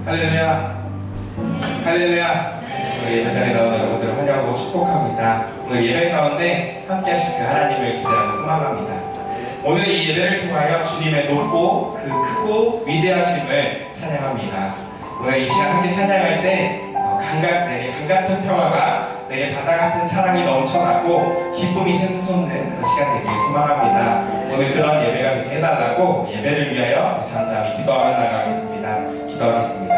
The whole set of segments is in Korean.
할렐루야. 할렐루야. 저희 예배 자리에 나온 여러분들을 환영하고 축복합니다. 오늘 예배 가운데 함께 하실 그 하나님을 기대하고 소망합니다. 오늘 이 예배를 통하여 주님의 높고 그 크고 위대하심을 찬양합니다. 오늘 이 시간 함께 찬양할 때 내게 강 같은 평화가, 내게 바다 같은 사랑이 넘쳐나고 기쁨이 샘솟는 그런 시간 되길 소망합니다. 오늘 그런 예배가 되게 해달라고 예배를 위하여 잠잠히 기도하며 나가겠습니다. 기도하겠습니다.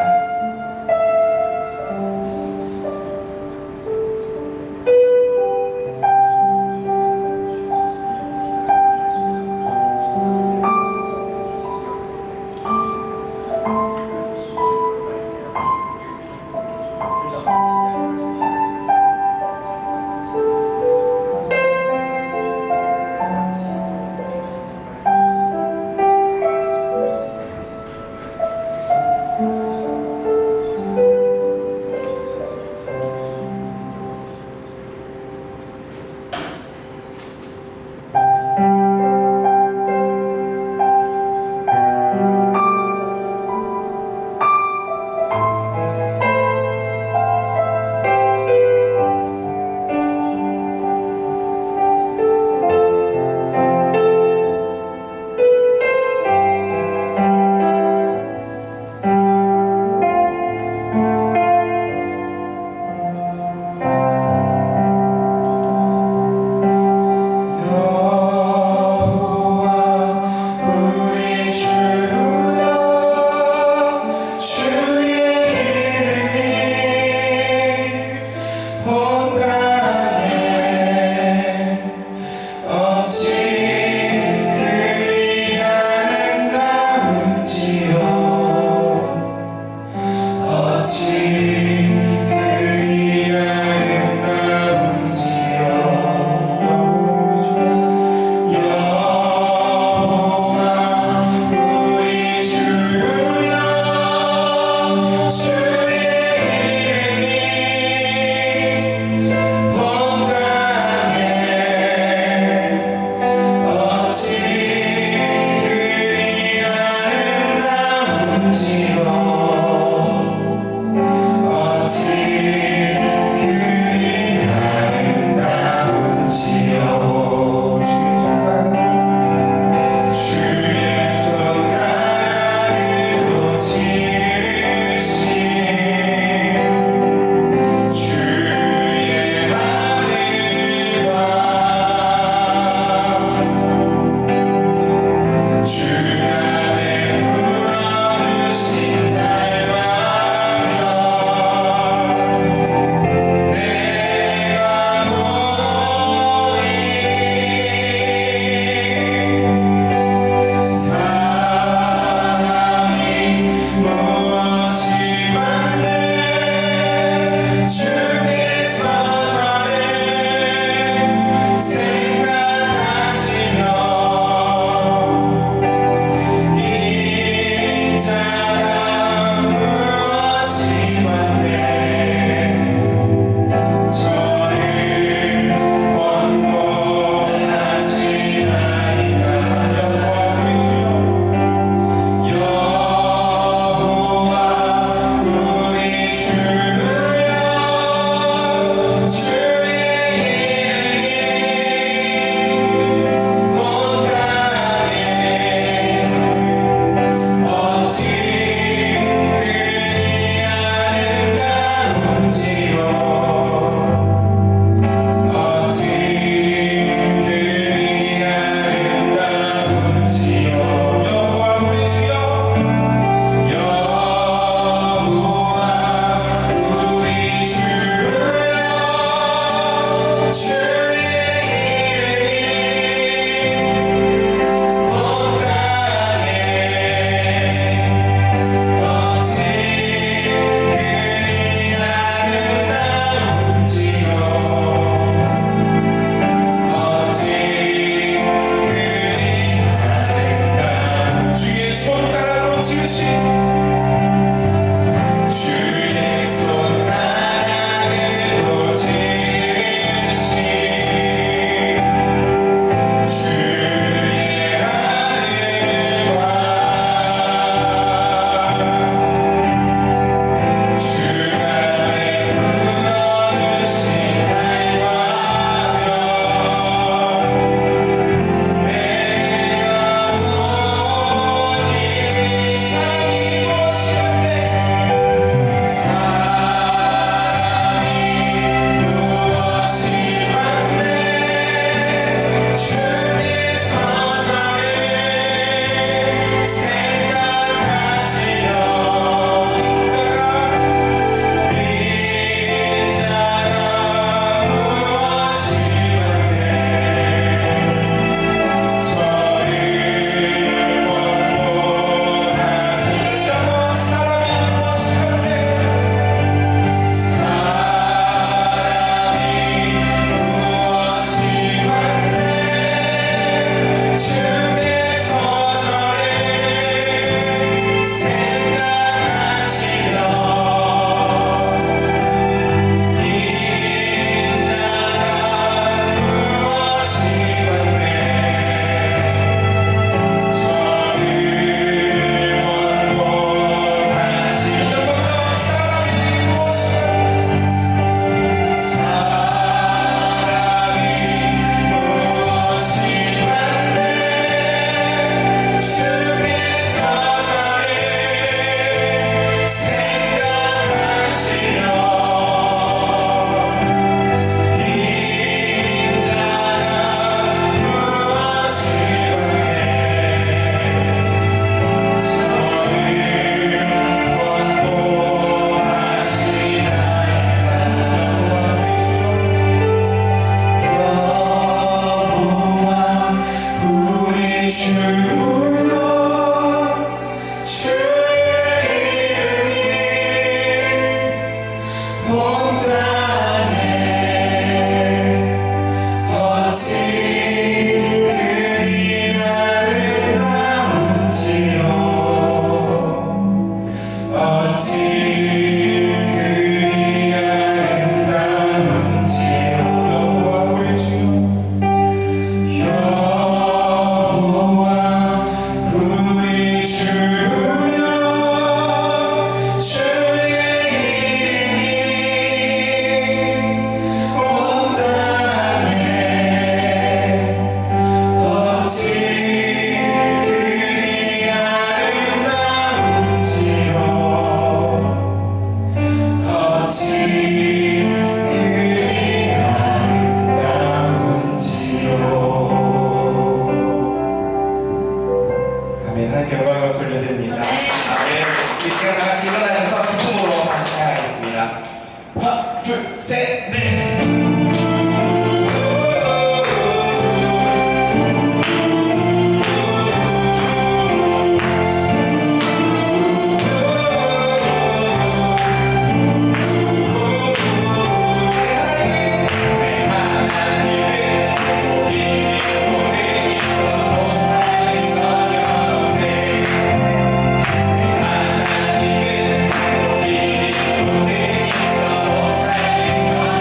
셋, 넷.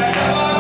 다시 한번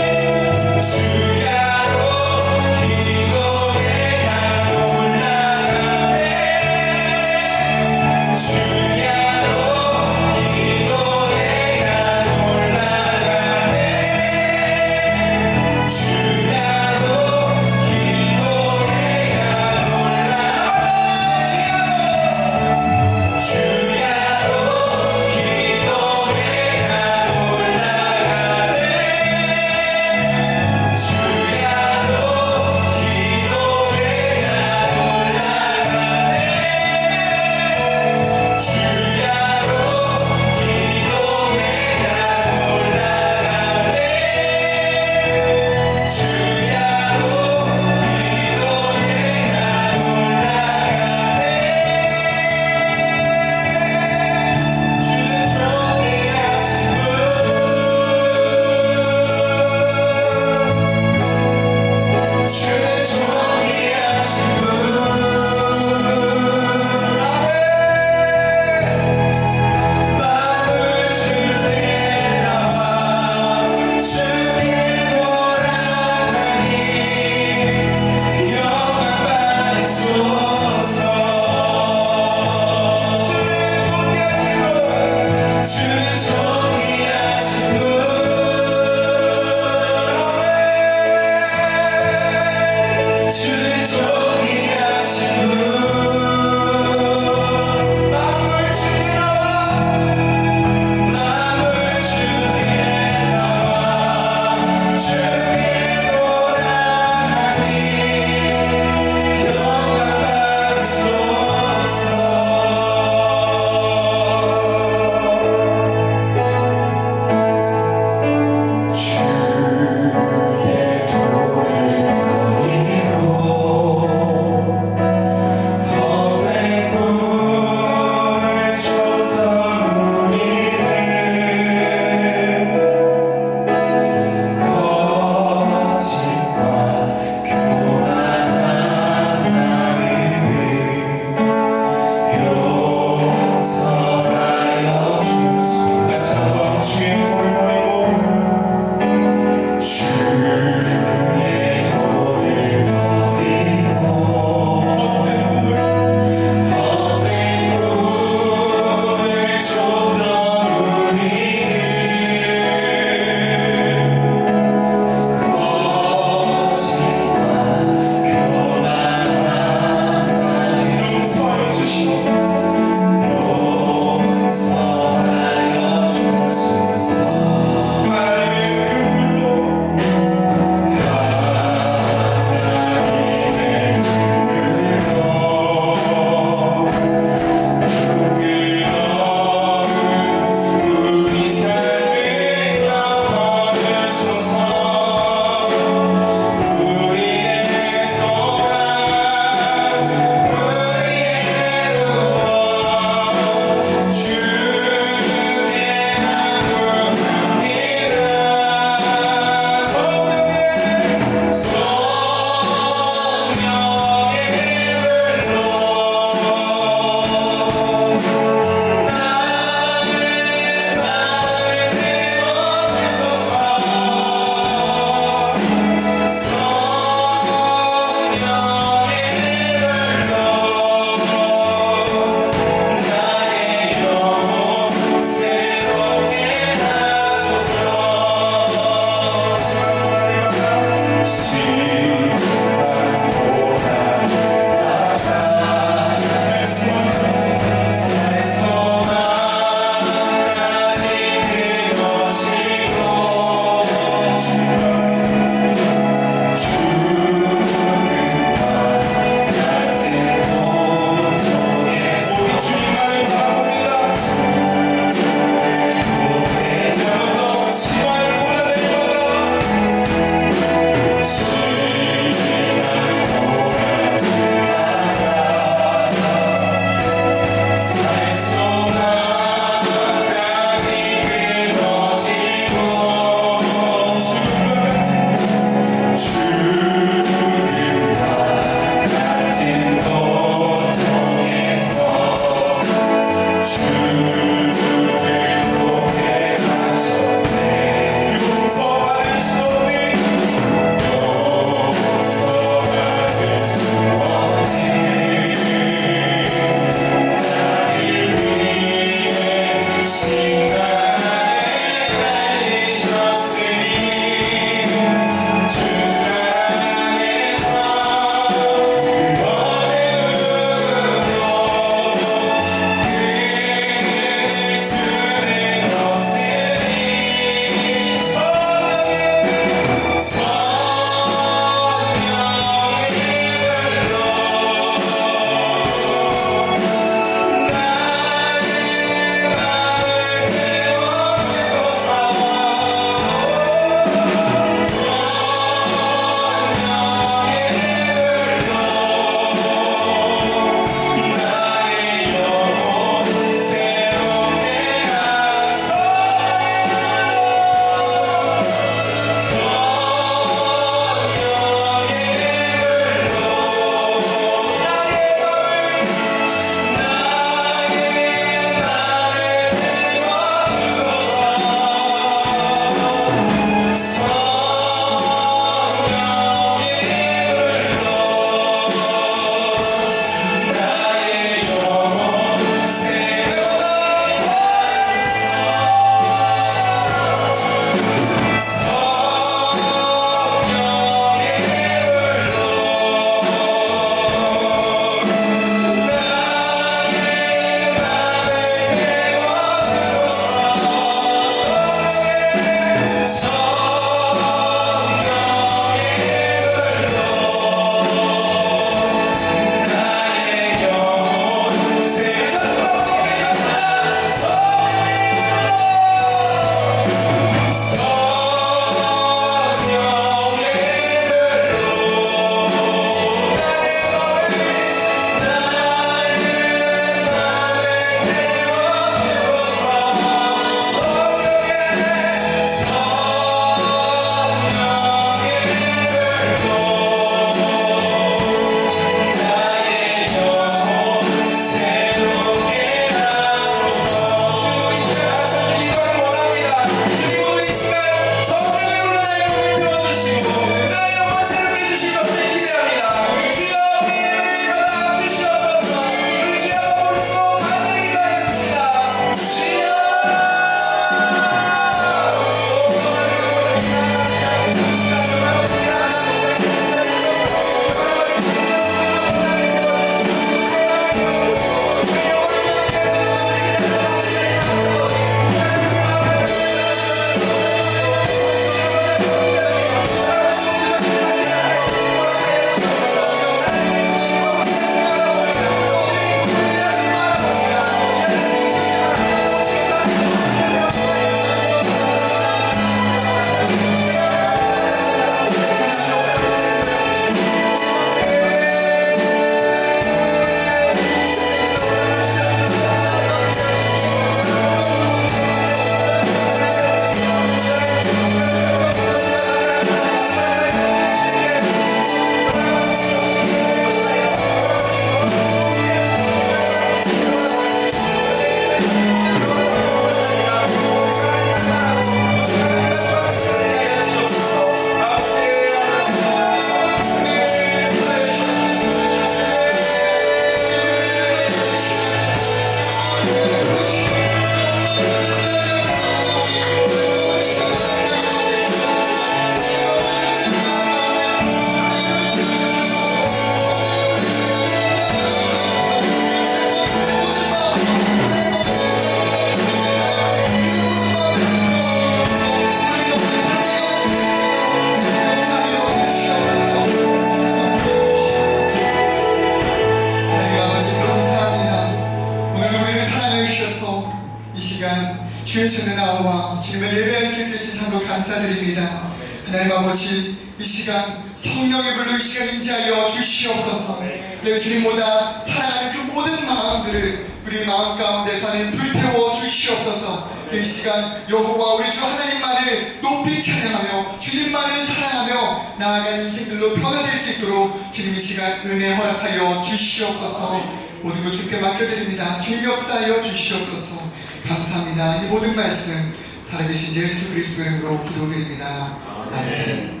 나와 주님을 예배할 수 있게 신 참으로 감사드립니다. 하나님 아버지, 이 시간 성령의 불로 이 시간 임재하여 주시옵소서. 그리고 주님보다 사랑하는 그 모든 마음들을 우리 마음 가운데서 하나님 불태워 주시옵소서. 이 시간 여호와 우리 주 하나님만을 높이 찬양하며 주님만을 사랑하며 나아가는 인생들로 변화될 수 있도록 주님 이 시간 은혜 허락하여 주시옵소서. 모든 것 주께 맡겨드립니다. 주님 역사하여 주시옵소서. 감사합니다. 이 모든 말씀 살아계신 예수 그리스도의 이름으로 기도드립니다. 아멘.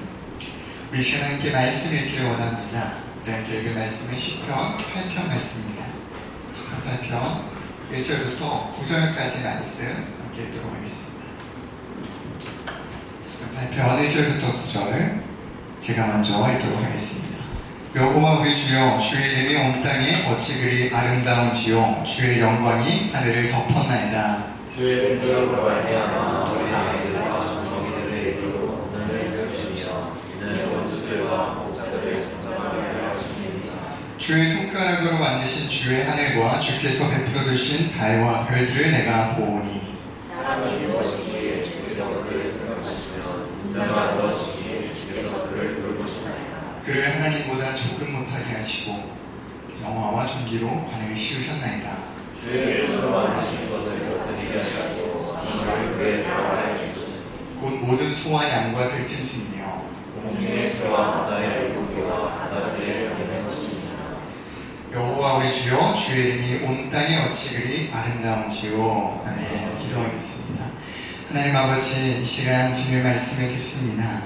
우리 시간 함께 말씀 읽기를 원합니다. 우리 함께 읽을 말씀은 시편 8편 말씀입니다. 시편 8편 1절부터 9절까지 말씀 함께 읽도록 하겠습니다. 시편 8편 1절부터 9절 제가 먼저 읽도록 하겠습니다. 여호와 우리 주여, 주의 이름이 온 땅에 어찌 그리 아름다운지요, 주의 영광이 하늘을 덮었나이다. 주의 공적으로 말미암아 우리 아이들과 정거기들의 입으로 오늘 쓰시며 이는 원수들과 목자들을 잠잠하게 하려 하십니다. 주의 손가락으로 만드신 주의 하늘과 주께서 베풀어 두신 달과 별들을 내가 보오니 사람이 무엇이기에 주께서 그를 생각하시며 인자가 무엇이기에 주께서 그를 돌보시나이까. 그를 하나님보다 조금 못하게 하시고 영화와 존귀로 관을 씌우셨나이다. 주의 손으로 만드신 것을 곁들이게 하시고 하늘을 그의 뼈아래 주소서. 곧 모든 소와 양과 들짐승이며 공중의 새와 바다의 물고기와 바닷길에 다니는 것입니다. 여호와 우리 주여, 주의 이름이 온 땅에 어찌 그리 아름다운지요. 아멘. 기도하겠습니다. 하나님 아버지, 이 시간 주님의 말씀을 듣습니다.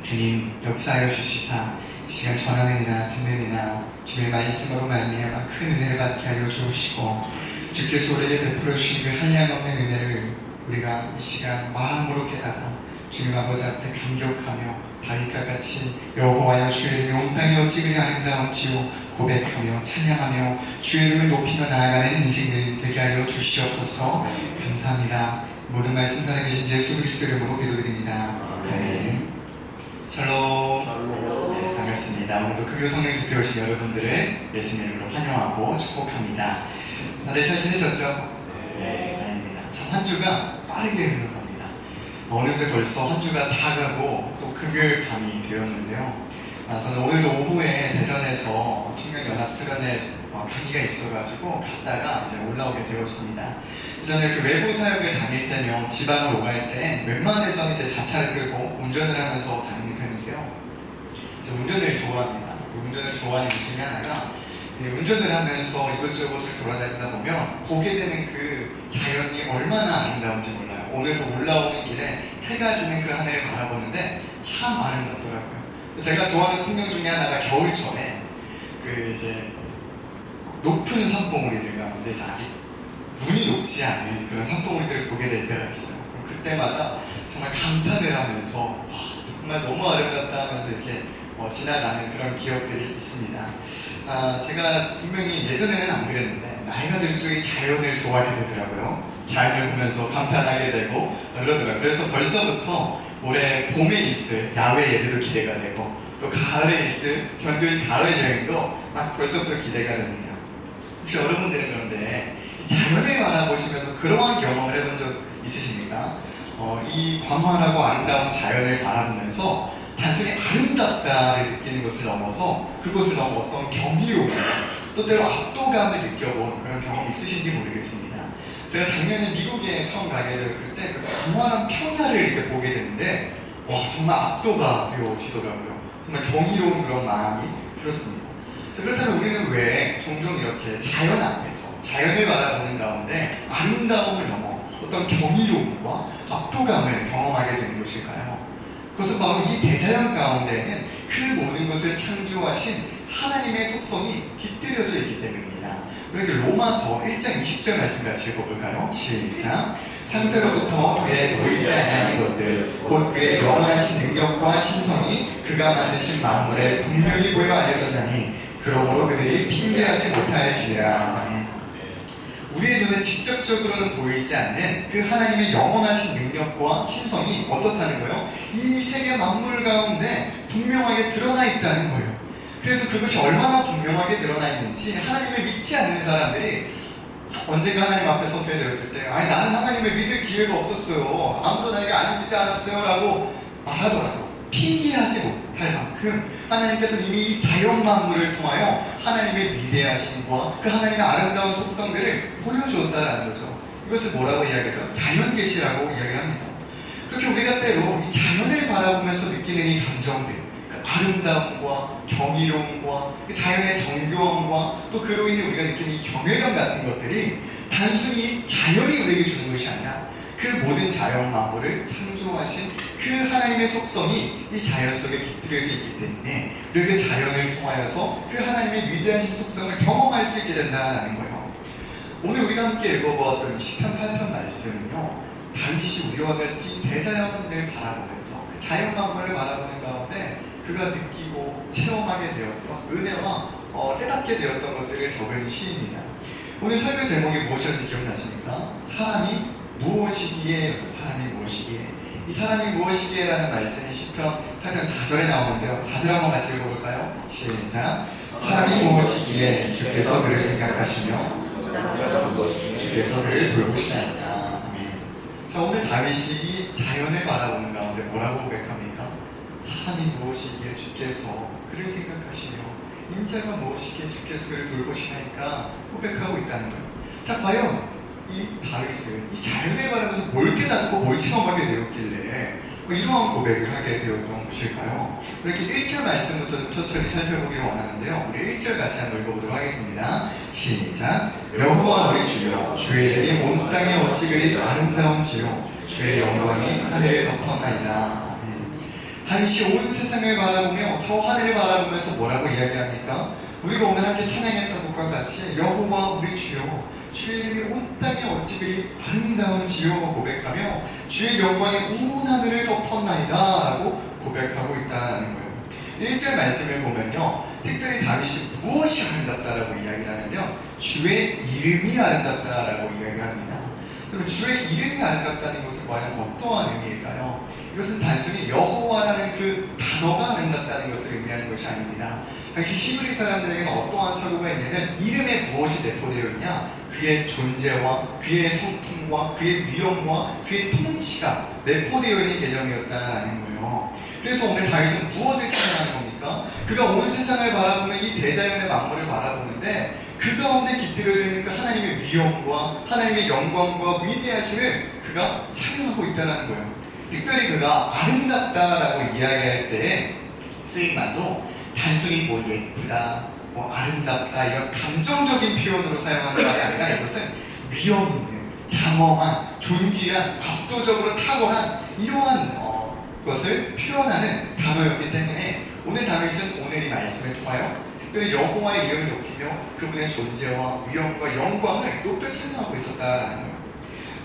주님 역사하여 주시사 이 시간 전하는 이나 듣는 이나 주의 말씀으로 말미암아 큰 은혜를 받게 하여 주시고 주께서 우리에게 베풀어 주신 그 한량없는 은혜를 우리가 이 시간 마음으로 깨달아 주님 아버지 앞에 감격하며 다윗과 같이 여호와여, 주의 이름이 온 땅에 어찌 그리 아름다운지요 고백하며 찬양하며 주의 이름을 높이며 나아가는 인생들이 되게 하여 주시옵소서. 감사합니다. 모든 말씀 살아계신 예수 그리스도 이름으로 기도드립니다. 아멘. 샬롬. 네, 반갑습니다. 오늘도 금요 성령 집회 오신 여러분들을 예수님 이름으로 환영하고 축복합니다. 다들 잘 지내셨죠? 네, 다행입니다. 참 한 주가 빠르게 흐르는 겁니다. 어느새 벌써 한 주가 다 가고 또 금요일 밤이 되었는데요. 저는 오늘도 오후에 대전에서 청년연합수련회 강의가 있어가지고 갔다가 이제 올라오게 되었습니다. 저는 이렇게 외부 사역을 다닐 때면 지방을 오갈 때 웬만해서는 이제 자차를 끌고 운전을 하면서 다니는 편인데요. 제가 운전을 좋아합니다. 운전을 좋아하는 이유 중에 하나가 운전을 하면서 이것저것을 돌아다니다 보면 보게 되는 그 자연이 얼마나 아름다운지 몰라요. 오늘도 올라오는 길에 해가 지는 그 하늘을 바라보는데 참 아름답더라고요. 제가 좋아하는 풍경 중에 하나가 겨울철에 그 이제 높은 산봉우리들 가운데 아직 눈이 녹지 않은 그런 산봉우리들을 보게 될 때가 있어요. 그때마다 정말 감탄을 하면서 정말 너무 아름답다 하면서 이렇게 지나가는 그런 기억들이 있습니다. 제가 분명히 예전에는 안 그랬는데 나이가 들수록 이 자연을 좋아하게 되더라고요. 자연을 보면서 감탄하게 되고 그러더라고요. 그래서 벌써부터 올해 봄에 있을 야외 예배도 기대가 되고 또 가을에 있을 견교의 가을 여행도 막 벌써부터 기대가 됩니다. 혹시 여러분들은 그런데 자연을 바라보시면서 그러한 경험을 해본 적 있으십니까? 이 광활하고 아름다운 자연을 바라보면서 단순히 아름답다를 느끼는 것을 넘어서 그것을 넘어 어떤 경이로움 또 때로 압도감을 느껴본 그런 경험이 있으신지 모르겠습니다. 제가 작년에 미국에 처음 가게 되었을 때 그 광활한 평야를 이렇게 보게 되는데 와, 정말 압도가 되어지더라고요. 정말 경이로운 그런 마음이 들었습니다. 그렇다면 우리는 왜 종종 이렇게 자연 앞에서 자연을 바라보는 가운데 아름다움을 넘어 어떤 경이로움과 압도감을 경험하게 되는 것일까요? 그것은 바로 이 대자연 가운데에는 그 모든 것을 창조하신 하나님의 속성이 깃들여져 있기 때문입니다. 우리 로마서 1장 20절 말씀 같이 읽어볼까요? 시작. 창세로부터 그의 보이지 아니하는 것들 곧 그의 영원하신 능력과 신성이 그가 만드신 만물에 분명히 보여 알려졌자니 그러므로 그들이 핑계하지 못하였으리라. 우리의 눈에 직접적으로는 보이지 않는 그 하나님의 영원하신 능력과 신성이 어떻다는 거예요? 이 세계 만물 가운데 분명하게 드러나 있다는 거예요. 그래서 그것이 얼마나 분명하게 드러나 있는지 하나님을 믿지 않는 사람들이 언젠가 하나님 앞에 서게 되었을 때 아니 나는 하나님을 믿을 기회가 없었어요. 아무도 나에게 알려주지 않았어요 라고 말하더라도 핑계하지 못할 만큼 하나님께서는 이미 이 자연 만물을 통하여 하나님의 위대하심과 그 하나님의 아름다운 속성들을 보여주었다라는 거죠. 이것을 뭐라고 이야기하죠? 자연계시라고 이야기를 합니다. 그렇게 우리가 때로 이 자연을 바라보면서 느끼는 이 감정들, 그 아름다움과 경이로움과 그 자연의 정교함과 또 그로 인해 우리가 느끼는 이 경외감 같은 것들이 단순히 자연이 우리에게 주는 것이 아니라 그 모든 자연 만물을 창조하신 그 하나님의 속성이 이 자연 속에 깃들여져 있기 때문에 우리가 그 자연을 통하여서 그 하나님의 위대하신 속성을 경험할 수 있게 된다는 거예요. 오늘 우리가 함께 읽어보았던 10편 8편 말씀은요, 다윗이 우리와 같이 대자연을 바라보면서 그 자연 만물을 바라보는 가운데 그가 느끼고 체험하게 되었던 은혜와 깨닫게 되었던 것들을 적은 시입니다. 오늘 설교 제목이 무엇이었는지 기억나십니까? 사람이 무엇이기에, 사람이 무엇이기에. 이 사람이 무엇이기에 라는 말씀이 10편 8편 4절에 나오는데요. 4절 한번 같이 읽어볼까요? 시작. 사람이 무엇이기에 주께서 그를 생각하시며 주께서 그를 돌보시나이다. 아멘. 자, 오늘 다윗이 이 자연을 바라보는 가운데 뭐라고 고백합니까? 사람이 무엇이기에 주께서 그를 생각하시며 인자가 무엇이기에 주께서 그를 돌보시나이까 고백하고 있다는 거예요. 자, 과연 이 다윗은 이 자연을 바라면서 뭘 깨닫고 뭘 체험하게 되었길래 이러한 고백을 하게 되었던 것일까요? 이렇게 1절 말씀부터 좀 천천히 살펴보기를 원하는데요. 우리 1절 같이 한번 읽어보도록 하겠습니다. 시작. 여호와 우리 주여 주의 이름이 온 땅에 어찌 그리 아름다운지요 주의 영광이 하늘을 덮었나이다. 다윗이 온 세상을 바라보며 저 하늘을 바라보면서 뭐라고 이야기합니까? 우리가 오늘 함께 찬양했던 것과 같이 여호와 우리 주여 주의 이름이 온 땅에 어찌 그리 아름다운지요 고백하며 주의 영광이 온 하늘을 덮었나이다 라고 고백하고 있다는 거예요. 1절 말씀을 보면요, 특별히 다윗이 무엇이 아름답다라고 이야기를 하냐면 주의 이름이 아름답다라고 이야기를 합니다. 그럼 주의 이름이 아름답다는 것은 과연 어떠한 의미일까요? 이것은 단순히 여호와라는 그 단어가 아름답다는 것을 의미하는 것이 아닙니다. 당시 히브리 사람들에게는 어떠한 사고가 있냐면 이름에 무엇이 내포되어 있냐, 그의 존재와 그의 성품과 그의 위엄과 그의 통치가 내포되어 있는 개념이었다는 거예요. 그래서 오늘 다윗은 무엇을 찬양하는 겁니까? 그가 온 세상을 바라보며 이 대자연의 만물을 바라보는데 그 가운데 깃들여져 있는 그 하나님의 위엄과 하나님의 영광과 위대하심을 그가 찬양하고 있다는 거예요. 특별히 그가 아름답다라고 이야기할 때 쓰인 말도 단순히 뭐 예쁘다, 뭐 아름답다 이런 감정적인 표현으로 사용하는 말이 아니라 이것은 위엄 있는, 장엄한, 존귀한, 압도적으로 탁월한 이러한 것을 표현하는 단어였기 때문에 오늘 다윗은 오늘 이 말씀을 통하여 특별히 여호와의 이름을 높이며 그분의 존재와 위엄과 영광을 높여 찬양하고 있었다라는 거예요.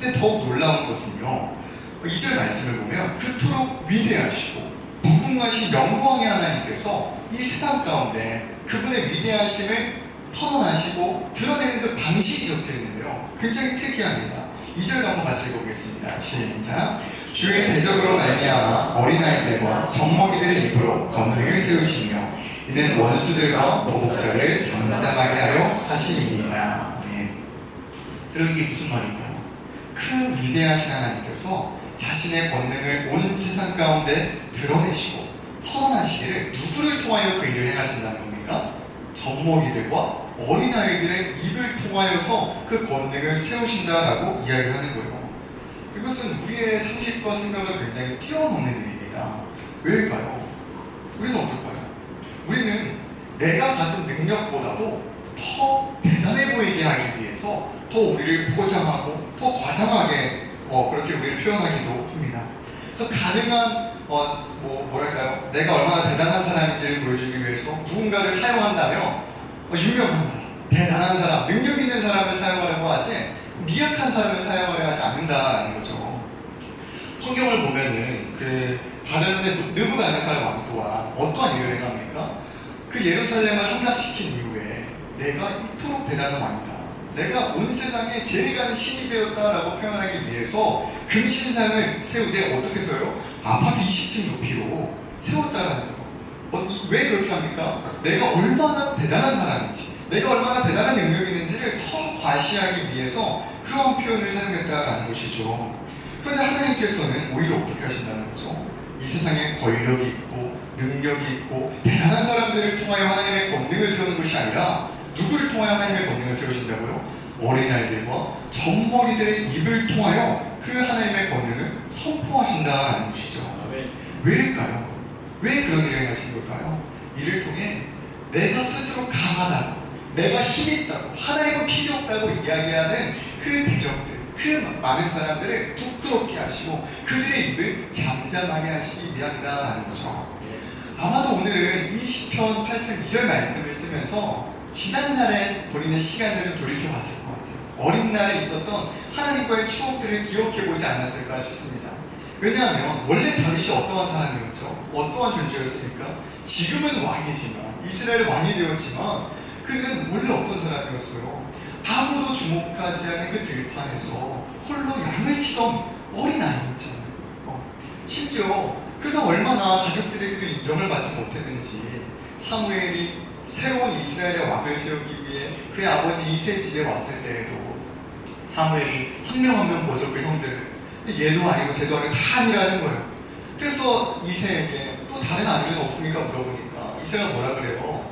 근데 더욱 놀라운 것은요, 2절 말씀을 보면 그토록 위대하시고 무궁하신 영광의 하나님께서 이 세상 가운데 그분의 위대하심을 선언하시고 드러내는 그 방식이 적혀 있는데요, 굉장히 특이합니다. 2절 한번 같이 읽어보겠습니다. 시작. 주의 대적으로 말미암아 어린아이들과 젖먹이들의 입으로 권능을 세우시며 이는 원수들과 보복자를 잠잠하게 하려 하심이니라. 네. 그럼 이게 무슨 말일까요? 그 위대하신 하나님께서 자신의 권능을 온 세상 가운데 드러내시고 선언하시기를 누구를 통하여 그 일을 행하신다는 겁니까? 젖먹이들과 어린아이들의 입을 통하여서 그 권능을 세우신다라고 이야기를 하는 거예요. 이것은 우리의 상식과 생각을 굉장히 뛰어넘는 일입니다. 왜일까요? 우리는 어떨까요? 우리는 내가 가진 능력보다도 더 대단해 보이게 하기 위해서 더 우리를 포장하고 더 과장하게 그렇게 우리를 표현하기도 합니다. 그래서 가능한 뭐랄까요? 내가 얼마나 대단한 사람인지를 보여주기 위해서 누군가를 사용한다면 유명한 사람, 대단한 사람, 능력 있는 사람을 사용하려고 하지 미약한 사람을 사용하려 하지 않는다는 거죠. 성경을 보면은 그 바벨론의 느부갓네살 왕 또한 어떠한 일을 행합니까? 그 예루살렘을 함락시킨 이후에 내가 이토록 대단한 왕이다, 내가 온 세상에 제일 가는 신이 되었다라고 표현하기 위해서 금신상을 세우되 어떻게 세워요? 아파트 20층 높이로 세웠다라는 거예요. 왜 그렇게 합니까? 내가 얼마나 대단한 사람인지, 내가 얼마나 대단한 능력이 있는지를 더 과시하기 위해서 그런 표현을 사용했다라는 것이죠. 그런데 하나님께서는 오히려 어떻게 하신다는 거죠? 이 세상에 권력이 있고 능력이 있고 대단한 사람들을 통하여 하나님의 권능을 세우는 것이 아니라 누구를 통하여 하나님의 권능을 세우신다고요? 어린아이들과 젖먹이들의 입을 통하여 그 하나님의 권능을 선포하신다라는 것이죠. 왜일까요? 왜 그런 일을 행하신 걸까요? 이를 통해 내가 스스로 강하다고, 내가 힘이 있다고, 하나님은 필요 없다고 이야기하는 그 대적들, 그 많은 사람들을 부끄럽게 하시고 그들의 입을 잠잠하게 하시기 위함이다라는 거죠. 아마도 오늘은 이 시편 8편 2절 말씀을 쓰면서 지난날에 본인의 시간을 좀 돌이켜봤을 것 같아요. 어린 날에 있었던 하나님과의 추억들을 기억해보지 않았을까 싶습니다. 왜냐하면 원래 다윗이 어떠한 사람이었죠? 어떠한 존재였습니까? 지금은 왕이지만, 이스라엘 왕이 되었지만 그는 원래 어떤 사람이었어요? 아무도 주목하지 않은 그 들판에서 홀로 양을 치던 어린 아이였잖아요. 심지어 그가 얼마나 가족들에게도 인정을 받지 못했는지 사무엘이 새로운 이스라엘의 왕을 세우기 위해 그의 아버지 이새의 집에 왔을 때에도 사무엘이 한 명 한 명 버적을 형들을 얘도 아니고 쟤도 아니고 다 아니라는 거예요. 그래서 이새에게 또 다른 아들은 없습니까? 물어보니까 이새가 뭐라 그래요?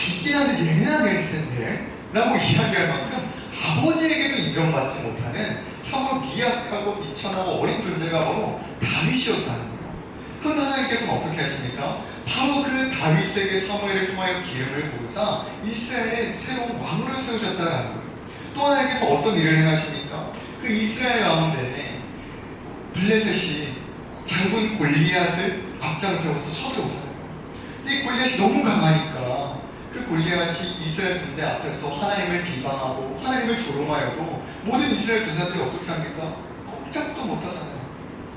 있긴 한데 얘는 아닐 텐데 라고 이야기할 만큼 아버지에게도 인정받지 못하는 참으로 미약하고 미천하고 어린 존재가 바로 다윗이었다는 거예요. 그런데 하나님께서는 어떻게 하십니까? 바로 그 다윗에게 사무엘을 통하여 기름을 부으사 이스라엘의 새로운 왕으로 세우셨다라는 거예요. 또 하나님께서 어떤 일을 행하십니까? 그 이스라엘 가운데 블레셋이 장군 골리앗을 앞장세워서 쳐들어오잖아요. 근데 이 골리앗이 너무 강하니까 그 골리앗이 이스라엘 군대 앞에서 하나님을 비방하고 하나님을 조롱하여도 모든 이스라엘 군사들이 어떻게 합니까? 꼼짝도 못하잖아요.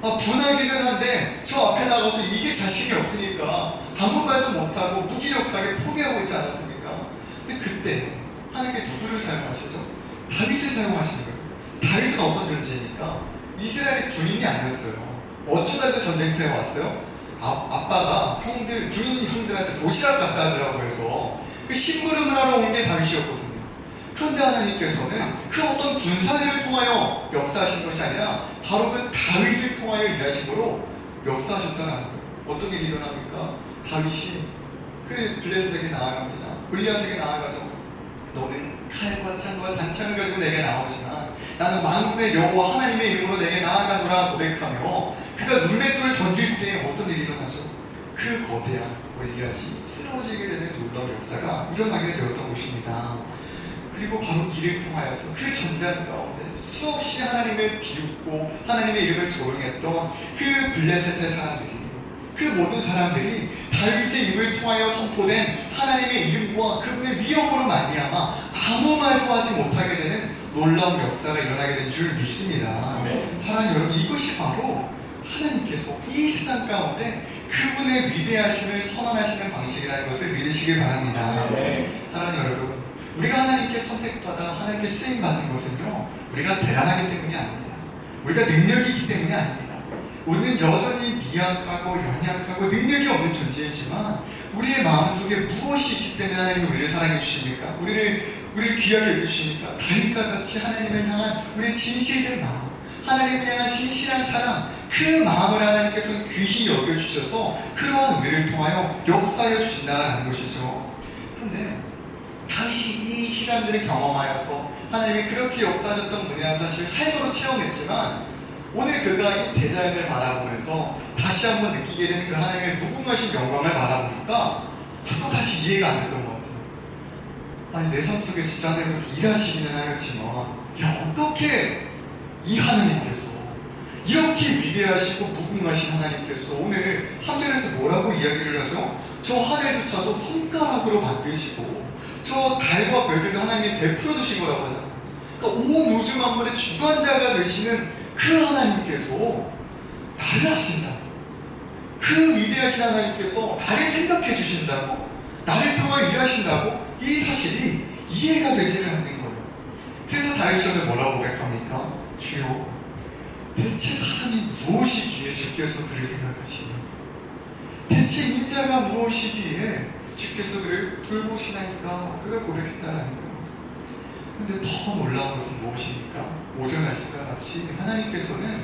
분하기는 한데 저 앞에 나가서 이게 자신이 없으니까 아무 말도 못하고 무기력하게 포기하고 있지 않았습니까? 근데 그때 하나님께 누구를 사용하시죠? 다윗을 사용하시는 거예요. 다윗은 어떤 존재입니까? 이스라엘의 군인이 아니었어요. 어쩌다 그 전쟁터에 왔어요? 아빠가 군인 형들한테 도시락 갖다 주라고 해서 그 심부름을 하러 온 게 다윗이었거든요. 그런데 하나님께서는 그 어떤 군사들을 통하여 역사하신 것이 아니라 바로 그 다윗을 통하여 일하심으로 역사하셨다는 거예요. 어떤 일이 일어납니까? 다윗이 그 블레셋에게 나아갑니다. 골리앗에게 나아가죠. 너는 칼과 창과 단창을 가지고 내게 나오지만 나는 만군의 여호와 하나님의 이름으로 내게 나아가노라 고백하며 그가 눈맷돌을 던질 때 어떤 일이 일어나죠? 그 거대한 골리앗이 쓰러지게 되는 놀라운 역사가 일어나게 되었던 것입니다. 그리고 바로 이를 통하여서 그 전쟁 가운데 수없이 하나님을 비웃고 하나님의 이름을 조롱했던 그 블레셋의 사람들이, 그 모든 사람들이 다윗의 입을 통하여 선포된 하나님의 이름과 그분의 위엄으로 말미암아 아무 말도 하지 못하게 되는 놀라운 역사가 일어나게 된 줄 믿습니다. 사랑하는 여러분, 이것이 바로 하나님께서 이 세상 가운데 그분의 위대하심을 선언하시는 방식이라는 것을 믿으시길 바랍니다. 사랑하는 여러분, 우리가 하나님께 선택받아 하나님께 쓰임받는 것은요, 우리가 대단하기 때문이 아닙니다. 우리가 능력이 있기 때문이 아닙니다. 우리는 여전히 미약하고 연약하고 능력이 없는 존재이지만 우리의 마음속에 무엇이 있기 때문에 하나님이 우리를 사랑해 주십니까? 우리를 귀하게 여기십니까? 다윗과 같이 하나님을 향한 우리의 진실된 마음, 하나님을 향한 진실한 사랑, 그 마음을 하나님께서는 귀히 여겨주셔서 그러한 우리를 통하여 역사하여 주신다는 것이죠. 그런데 다윗이 이 시간들을 경험하여서 하나님이 그렇게 역사하셨던 분이라는 사실을 삶으로 체험했지만 오늘 그가 이 대자연을 바라보면서 다시 한번 느끼게 되는 그 하나님의 무궁하신 영광을 바라보니까 또 다시 이해가 안 됐던 것 같아요. 아니, 내 삶 속에 진짜 하나님 그렇게 일하시기는 하였지만 어떻게 이 하나님께서 이렇게 위대하시고 무궁하신 하나님께서 오늘 3절에서 뭐라고 이야기를 하죠? 저 하늘조차도 손가락으로 만드시고 저 달과 별들도 하나님이 베풀어 주신 거라고 하잖아요. 그러니까 온 우주 만물의 주관자가 되시는 그 하나님께서 나를 하신다고, 그 위대하신 하나님께서 나를 생각해 주신다고, 나를 통하여 일하신다고, 이 사실이 이해가 되지를 않는 거예요. 그래서 다윗이 오늘 뭐라고 고백합니까? 주여, 대체 사람이 무엇이기에 주께서 그를 생각하시니? 대체 인자가 무엇이기에 주께서 그를 돌보시나이까 그가 고백했다라는 거예요. 근데 더 놀라운 것은 무엇입니까? 5절 말씀과 같이 하나님께서는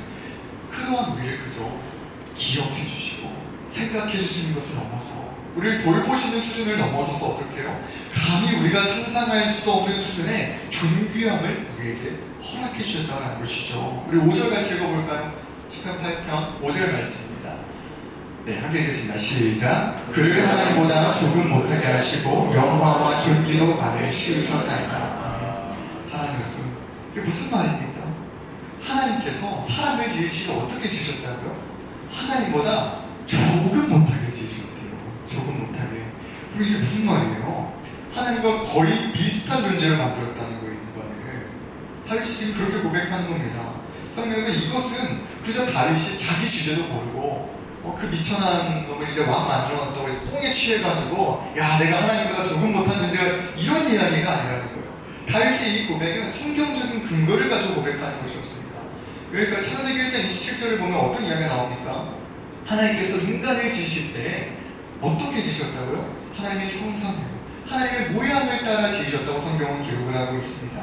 그러한 우리를 그저 기억해 주시고 생각해 주시는 것을 넘어서 우리를 돌보시는 수준을 넘어서서 어떻게 해요? 감히 우리가 상상할 수 없는 수준의 존귀함을 우리에게 허락해 주셨다는 것이죠. 우리 5절 같이 읽어볼까요? 10편 8편 5절 말씀입니다. 네, 함께 읽겠습니다. 시작. 그를 하나님보다 조금 못하게 하시고 영화와 존귀로 받을 씌우셨나이다. 사랑하는 여러분, 이게 무슨 말입니까? 하나님께서 사람을 지으시고 어떻게 지으셨다고요? 하나님보다 조금 못하게 지으셨대요. 조금 못하게. 그리고 이게 무슨 말이에요? 하나님과 거의 비슷한 존재를 만들었다는 거예요, 인간을. 다윗이 지금 그렇게 고백하는 겁니다. 사랑하는 이것은 그저 다윗이 자기 주제도 모르고 그 미천한 놈을 이제 왕 만들어놨다고 해서 똥에 취해가지고 야 내가 하나님보다 조금 못한 존재가 이런 이야기가 아니라는 거예요. 다윗의 이 고백은 성경적인 근거를 가지고 고백하는 것이었습니다. 그러니까 창세기 1장 27절을 보면 어떤 이야기가 나옵니까? 하나님께서 인간을 지으실 때 어떻게 지으셨다고요? 하나님의 형상대로 하나님의 모양을 따라 지으셨다고 성경은 기록을 하고 있습니다.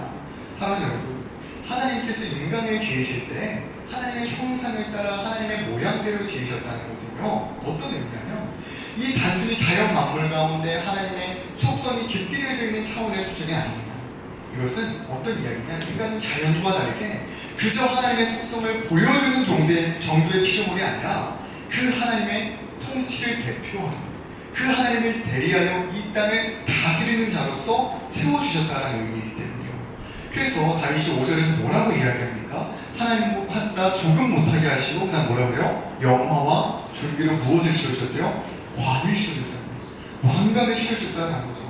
사랑하는 여러분, 하나님께서 인간을 지으실 때 하나님의 형상을 따라 하나님의 모양대로 지으셨다는 것은요 어떤 의미냐면 이 단순히 자연 만물 가운데 하나님의 속성이 깃들여져 있는 차원의 수준이 아닙니다. 이것은 어떤 이야기냐, 인간은 자연과 다르게 그저 하나님의 속성을 보여주는 정도의 피조물이 아니라 그 하나님의 통치를 대표하는, 그 하나님을 대리하여 이 땅을 다스리는 자로서 세워주셨다는 의미이기 때문이요. 그래서 다윗이 5절에서 뭐라고 이야기합니까? 하나님보다 조금 못하게 하시고 그다음 뭐라고요? 영화와 존귀로 무엇을 씌우셨대요? 관을 씌우셨어요. 왕관을 씌우셨다는 거죠.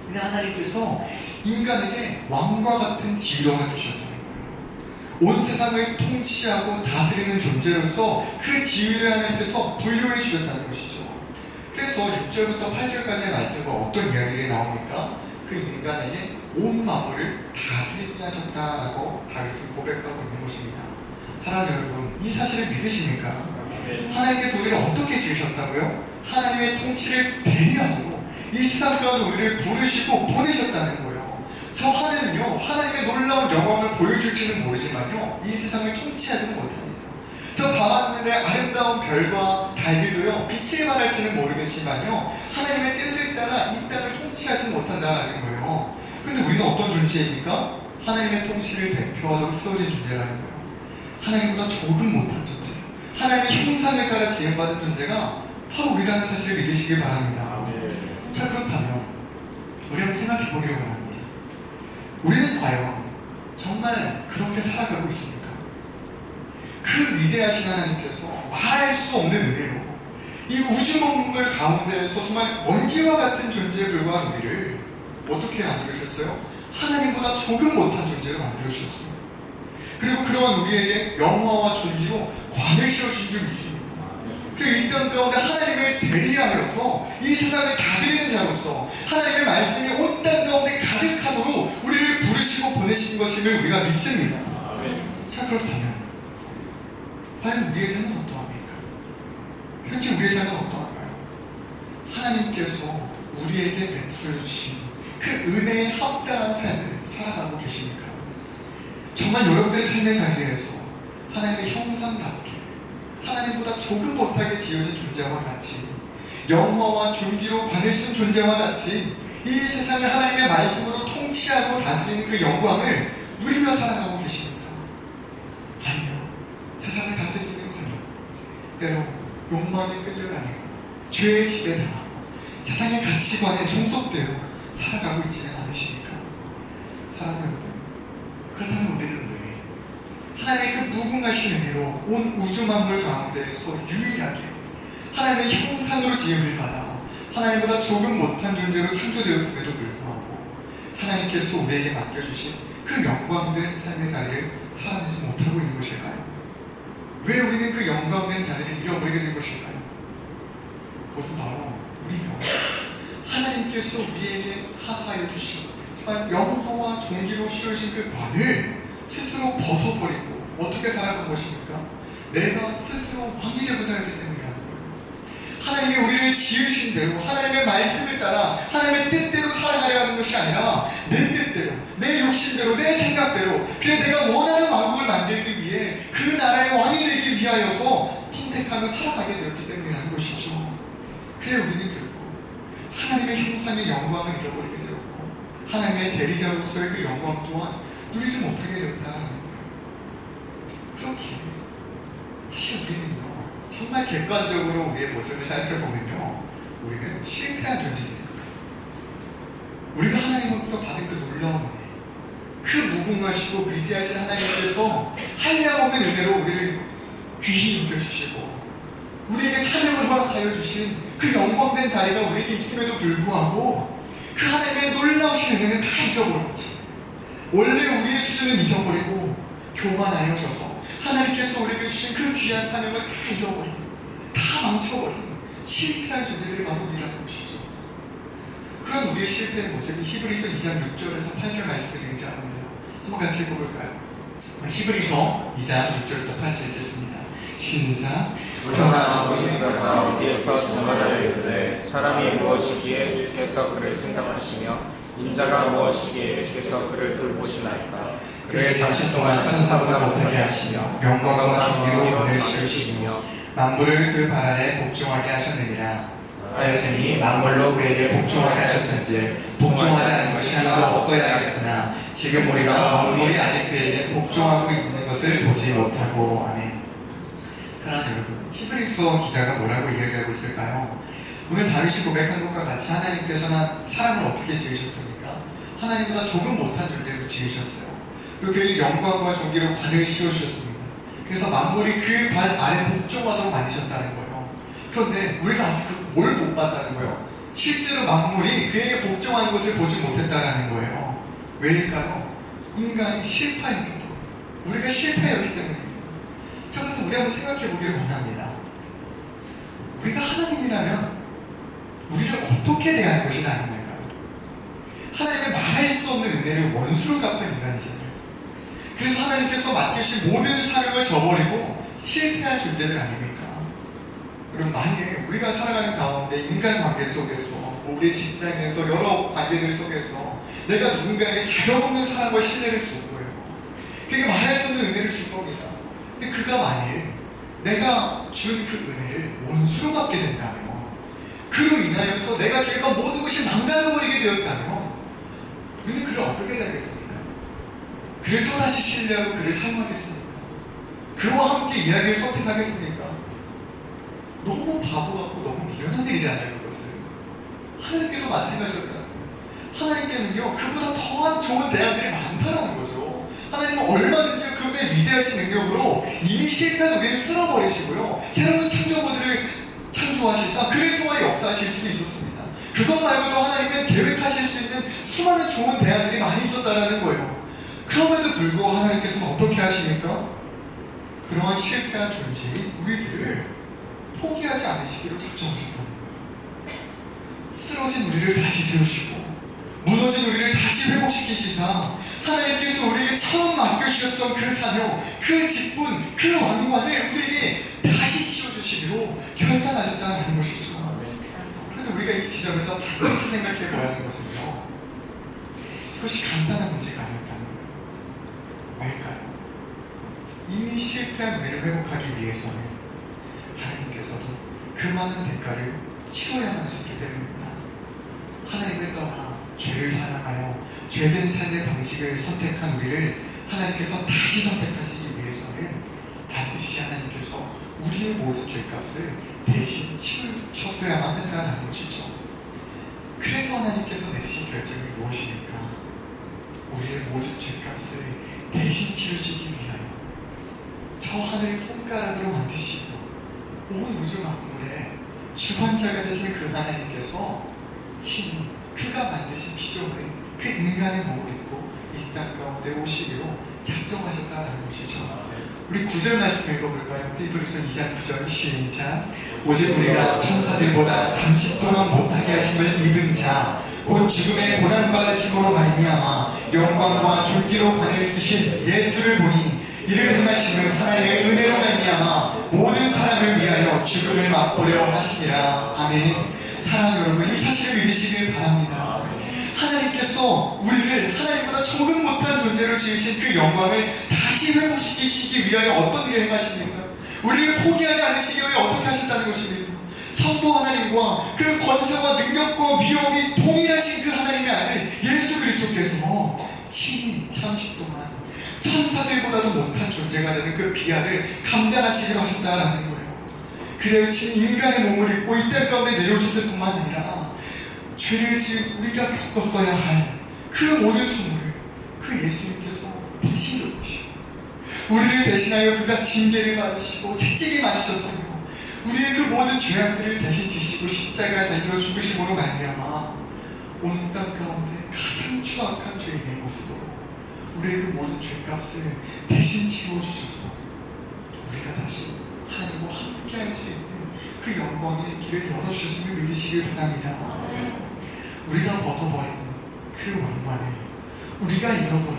근데 하나님께서 인간에게 왕과 같은 지위를 주셨다는 거예요. 온 세상을 통치하고 다스리는 존재로서 그 지위를 하나님께서 부여해 주셨다는 것이죠. 그래서 6절부터 8절까지의 말씀과 어떤 이야기들이 나옵니까? 그 인간에게 온 만물을 다스리게 하셨다라고 다윗은 고백하고 있는 것입니다. 사랑하는 여러분, 이 사실을 믿으십니까? 하나님께서 우리를 어떻게 지으셨다고요? 하나님의 통치를 대리하고 이 세상 가운데 우리를 부르시고 보내셨다는 거예요. 저 하늘은요, 하나님의 놀라운 영광을 보여줄지는 모르지만요, 이 세상을 통치하지는 못합니다. 저 밤하늘의 아름다운 별과 달들도요, 빛을 발할지는 모르겠지만요, 하나님의 뜻을 따라 이 땅을 통치하지는 못한다는 거예요. 그런데 우리는 어떤 존재입니까? 하나님의 통치를 대표하도록 세워진 존재라는 거예요. 하나님보다 조금 못한 존재, 하나님의 형상을 따라 지음받은 존재가 바로 우리라는 사실을 믿으시길 바랍니다. 자, 그렇다면 우리 한번 생각해 보기를 원합니다. 우리는 과연 정말 그렇게 살아가고 있습니까? 그 위대하신 하나님께서 말할 수 없는 은혜로 이 우주 만물 가운데에서 정말 먼지와 같은 존재에 불과한 우리를 어떻게 만들어주셨어요? 하나님보다 조금 못한 존재로 만들어주셨어요. 그리고 그러한 우리에게 영화와 존귀로 관을 씌워주신 줄 믿습니다. 그리고 이 땅 가운데 하나님을 대리하면서 이 세상을 다스리는 자로서 하나님의 말씀이 온 땅 가운데 가득하도록 우리를 부르시고 보내신 것임을 우리가 믿습니다. 자, 그렇다면 과연 우리의 삶은 어떠합니까? 현재 우리의 삶은 어떠한가요? 하나님께서 우리에게 베풀어 주신 그 은혜에 합당한 삶을 살아가고 계십니까? 정말 여러분들의 삶의 자리에서 하나님의 형상답게 하나님보다 조금 못하게 지어진 존재와 같이 영화와 존귀로 관을 쓴 존재와 같이 이 세상을 하나님의 말씀으로 통치하고 다스리는 그 영광을 누리며 살아가고 계십니까? 아니면 세상을 다스리는커녕 때로 욕망에 끌려다니고 죄의 집에 당하고 세상의 가치관에 종속되어 살아가고 있지는 않으십니까? 사랑하는 여러분, 그렇다면 우리는 왜 하나님의 그 무궁하신 은혜로 온 우주 만물 가운데에서 유일하게 하나님의 형상으로 지음을 받아 하나님보다 조금 못한 존재로 창조되었음에도 불구하고 하나님께서 우리에게 맡겨주신 그 영광된 삶의 자리를 살아내지 못하고 있는 것일까요? 왜 우리는 그 영광된 자리를 잃어버리게 된 것일까요? 그것은 바로 우리가 하나님께서 우리에게 하사하여 주신 정말 영화와 존귀로 씌우신 그 관을 스스로 벗어버리고 어떻게 살아간 것입니까? 내가 스스로 왕이 되고자 했기 때문이라는 거예요. 하나님의 하나님이 우리를 지으신 대로 하나님의 말씀을 따라 하나님의 뜻대로 살아가려 하는 것이 아니라 내 뜻대로, 내 욕심대로, 내 생각대로, 그래 내가 원하는 왕국을 만들기 위해 그 나라의 왕이 되기 위하여서 선택하며 살아가게 되었기 때문이라는 것이죠. 그래 우리는 결국 하나님의 형상의 영광을 잃어버리게 되었고 하나님의 대리자로서의 그 영광 또한 누리지 못하게 되었다는 거예요. 그렇게 사실 우리는요 정말 객관적으로 우리의 모습을 살펴보면요 우리는 실패한 존재들입니다. 우리가 하나님으로부터 받은 그 놀라운 은혜, 그 무궁하시고 위대하신 하나님께서 한량없는 은혜로 우리를 귀히 여겨주시고 우리에게 사명을 허락하여 주신 그 영광된 자리가 우리에게 있음에도 불구하고 그 하나님의 놀라우신 은혜는 다 잊어버렸지. 원래 우리의 수준은 잊어버리고 교만하여져서 하나님께서 우리에게 주신 그 귀한 사명을 다 잃어버린, 다 망쳐버린 실패한 존재들이 바로 우리라는 것이죠. 그런 우리의 실패의 모습이 히브리서 2장 6절에서 8절 말씀에 등장하는데요. 한번 같이 읽어볼까요? 히브리서 2장 6절부터 8절 읽겠습니다. 시작. 그러나 우리가 어디에서 증언하여 이르되 사람이 무엇이기에 주께서 그를 생각하시며 인자가 무엇이기에 주께서 그를 돌보시나이까. 그를 잠시 동안 천사보다 못하게 하시며 영광과 존귀로 그를 지으시며 만물을 그 발 아래 복종하게 하셨느니라. 하였으니 만물로 그에게 복종하게 하셨은즉 복종하지 않은 것이 하나도 없어야 하겠으나 지금 우리가 만물이 아직 그에게 복종하고 있는 것을 보지 못하고. 아멘. 사랑하는 여러분, 히브리서 기자가 뭐라고 이야기하고 있을까요? 오늘 다윗이 고백한 것과 같이 하나님께서는 사람을 어떻게 지으셨습니까? 하나님보다 조금 못한 존재로 지으셨어요. 그리고 그에게 영광과 존귀로 관을 씌워주셨습니다. 그래서 만물이 그 발 아래 복종하도록 만드셨다는 거예요. 그런데 우리가 아직 뭘 못 봤다는 거예요. 실제로 만물이 그에게 복종하는 것을 보지 못했다는 거예요. 왜일까요? 인간이 실패했기 때문에, 우리가 실패했기 때문입니다. 자, 그래서 우리 한번 생각해 보기를 원합니다. 우리가 하나님이라면 우리를 어떻게 대하는 것이 나름일까요? 하나님의 말할 수 없는 은혜를 원수로 갚은 인간이잖아요. 그래서 하나님께서 맡기신 모든 사명을 저버리고 실패한 존재들 아닙니까? 여러분, 만일 우리가 살아가는 가운데 인간관계 속에서, 우리 직장에서, 여러 관계들 속에서 내가 누군가에게 자격 없는 사랑과 신뢰를 준 거예요. 그게 말할 수 없는 은혜를 준 겁니다. 근데 그가 만일 내가 준 그 은혜를 원수로 갚게 된다면, 그로 인하여서 내가 걔가 모든 것이 망가져버리게 되었다면 우리는 그를 어떻게 하겠습니까? 그를 또다시 신뢰하고 그를 사용하겠습니까? 그와 함께 이야기를 선택하겠습니까? 너무 바보 같고 너무 미련한 일이잖아요. 그것은 하나님께도 마찬가지였다. 하나님께는요 그보다 더한 좋은 대안들이 많다라는 거죠. 하나님은 얼마든지 그분의 위대하신 능력으로 이미 실패한 우리를 쓸어버리시고요 새로운 창조물들을 창조하시사 그를 통하여 역사하실 수도 있었습니다. 그것 말고도 하나님은 계획하실 수 있는 수많은 좋은 대안들이 많이 있었다라는 거예요. 그럼에도 불구하고 하나님께서는 어떻게 하십니까? 그러한 실패한 존재인 우리들을 포기하지 않으시기로 작정하셨다는 거예요. 쓰러진 우리를 다시 세우시고 무너진 우리를 다시 회복시키시사 하나님께서 우리에게 처음 맡겨주셨던 그 사명, 그 직분, 그 왕관을 우리에게 다시 씌워주시기로 결단하셨다는 것이죠. 그런데 우리가 이 지점에서 반드시 생각해봐야 하는 것은요, 이것이 간단한 문제가 아니었다는 거예요. 왜일까요? 이미 실패한 우리를 회복하기 위해서는 하나님께서도 그 많은 대가를 치러야만 하셨기 때문입니다. 하나님을 떠나 죄를 사랑하여 죄된 삶의 방식을 선택한 우리를 하나님께서 다시 선택하시기 위해서는 반드시 하나님께서 우리의 모든 죄값을 대신 치르셨어야만 한다는 것이죠. 그래서 하나님께서 내리신 결정이 무엇입니까? 우리의 모든 죄값을 대신 치르시기 위하여 저 하늘을 손가락으로 만드시고 온 우주 만물의 주관자가 되시는 그 하나님께서 친히 그가 만드신 피조물, 그 인간의 몸을 입고 이 땅 가운데 오시기로 작정하셨다는 것이죠. 우리 9절 말씀 읽어볼까요? 히브리서 2장 9절 시작. 오직 우리가 천사들보다 잠시 동안 못하게 하심을 입은 자, 곧 죽음의 고난받으심으로 말미암아 영광과 존귀로 관을 쓰신 예수를 보니 이를 행하심은 하나님의 은혜로 말미암아 모든 사람을 위하여 죽음을 맛보려 하시니라. 아멘. 사랑하는 여러분, 이 사실을 믿으시길 바랍니다. 하나님께서 우리를 하나님보다 조금 못한 존재로 지으신 그 영광을 다시 회복시키시기 위하여 어떤 일을 행하십니까? 우리를 포기하지 않으시기 위해 어떻게 하셨다는 것입니까? 성부 하나님과 그 권세와 능력과 위엄이 동일하신 그 하나님의 아들 예수 그리스도께서 친히 잠시 동안 천사들보다도 못한 존재가 되는 그 비하를 감당하시기로 하셨다라는 거예요. 그래야 친 인간의 몸을 입고 이 땅 가운데 내려오셨을 뿐만 아니라 죄를 지은 우리가 겪었어야 할 그 모든 수모를 그 예수님께서 대신 겪으시고 우리를 대신하여 그가 징계를 받으시고 채찍이 맞으셨으며 우리의 그 모든 죄악들을 대신 지시고 십자가에 달려 죽으심으로 말미암아 온 땅 가운데 가장 추악한 죄인의 모습으로 우리의 그 모든 죄값을 대신 치워주셔서 우리가 다시 하나님과 함께할 수 있는 그 영광의 길을 열어주셨음을 믿으시길 바랍니다. 우리가 벗어버린 그 왕관을, 우리가 잃어버린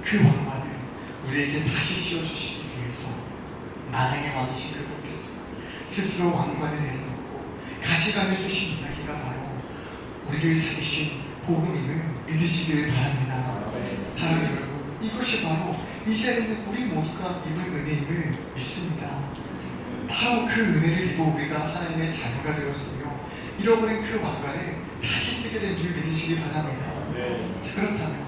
그 왕관을 우리에게 다시 씌워주시기 위해서 만왕의 왕이신 그분께서 스스로 왕관을 내려놓고 가시관을 쓰신 이야기가 바로 우리를 살리신 복음임을 믿으시기를 바랍니다. 사랑하는 여러분, 이것이 바로 이 자리는 우리 모두가 입은 은혜임을 믿습니다. 바로 그 은혜를 입어 우리가 하나님의 자녀가 되었으며 잃어버린 그 왕관을 다시 쓰게 된 줄 믿으시기 바랍니다. 자, 그렇다면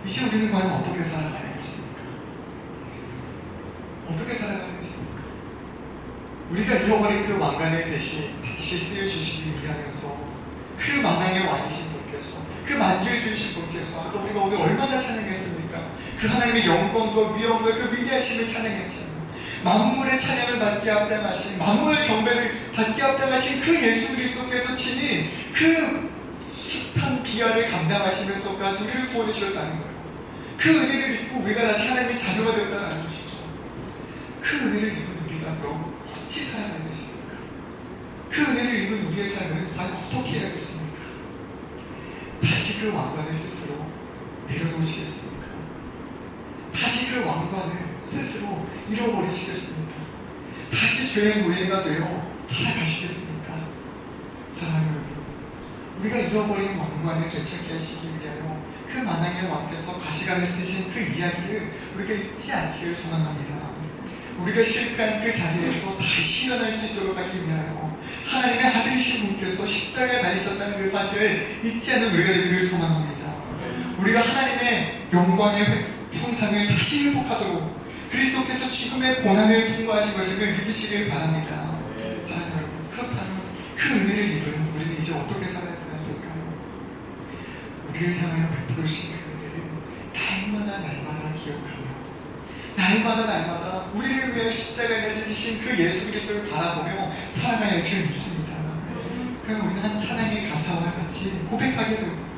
이제 우리는 과연 어떻게 살아가야겠습니까? 어떻게 살아가야겠습니까? 우리가 잃어버린 그 왕관을 대신 다시 쓰여주시기 위하여서 그 만왕의 왕이신 분께서, 그 만주의 주이신 분께서 아까 우리가 오늘 얼마나 찬양했습니까? 그 하나님의 영광과 위엄과 그 위대하심을 찬양했잖아요. 만물의 찬양을 받게 합당하신, 만물의 경배를 받게 합당하신 그 예수 그리스도께서 친히 그 숱한 비하를 감당하시면서까지 우리를 구원해 주셨다는 거예요. 그 은혜를 믿고 우리가 다시 하나님의 자녀가 되었다는 것이죠. 그 은혜를 입은 우리가 그럼 어찌 살아가야겠습니까? 그 은혜를 입은 우리의 삶은 과연 어떻게 해야겠습니까? 다시 그 왕관을 스스로 내려놓으시겠습니까? 다시 그 왕관을 스스로 잃어버리시겠습니까? 다시 죄의 노예가 되어 살아가시겠습니까? 사랑하는 여러분, 우리가 잃어버린 왕관을 되찾게 하시기 위하여 그 만왕의 왕께서 가시관을 쓰신 그 이야기를 우리가 잊지 않기를 소망합니다. 우리가 실패한 그 자리에서 다시 일어날 수 있도록 하기 위하여 하나님의 아들이신 분께서 십자가에 달리셨다는 그 사실을 잊지 않는 우리가 되기를 소망합니다. 우리가 하나님의 영광의 형상을 다시 회복하도록 그리스도께서 죽음의 고난을 통과하신 것임을 믿으시길 바랍니다. 사랑하는 여러분, 그렇다면 그 은혜를 입은 우리는 이제 어떻게 살아야 될까요? 우리를 향하여 베풀어 주신 그 은혜를 날마다 기억하며 날마다 우리를 위해 십자가에 내리신 그 예수 그리스도를 바라보며 살아가야 할 줄 믿습니다. 그럼 우리는 한 찬양의 가사와 같이 고백하게 될 거예요.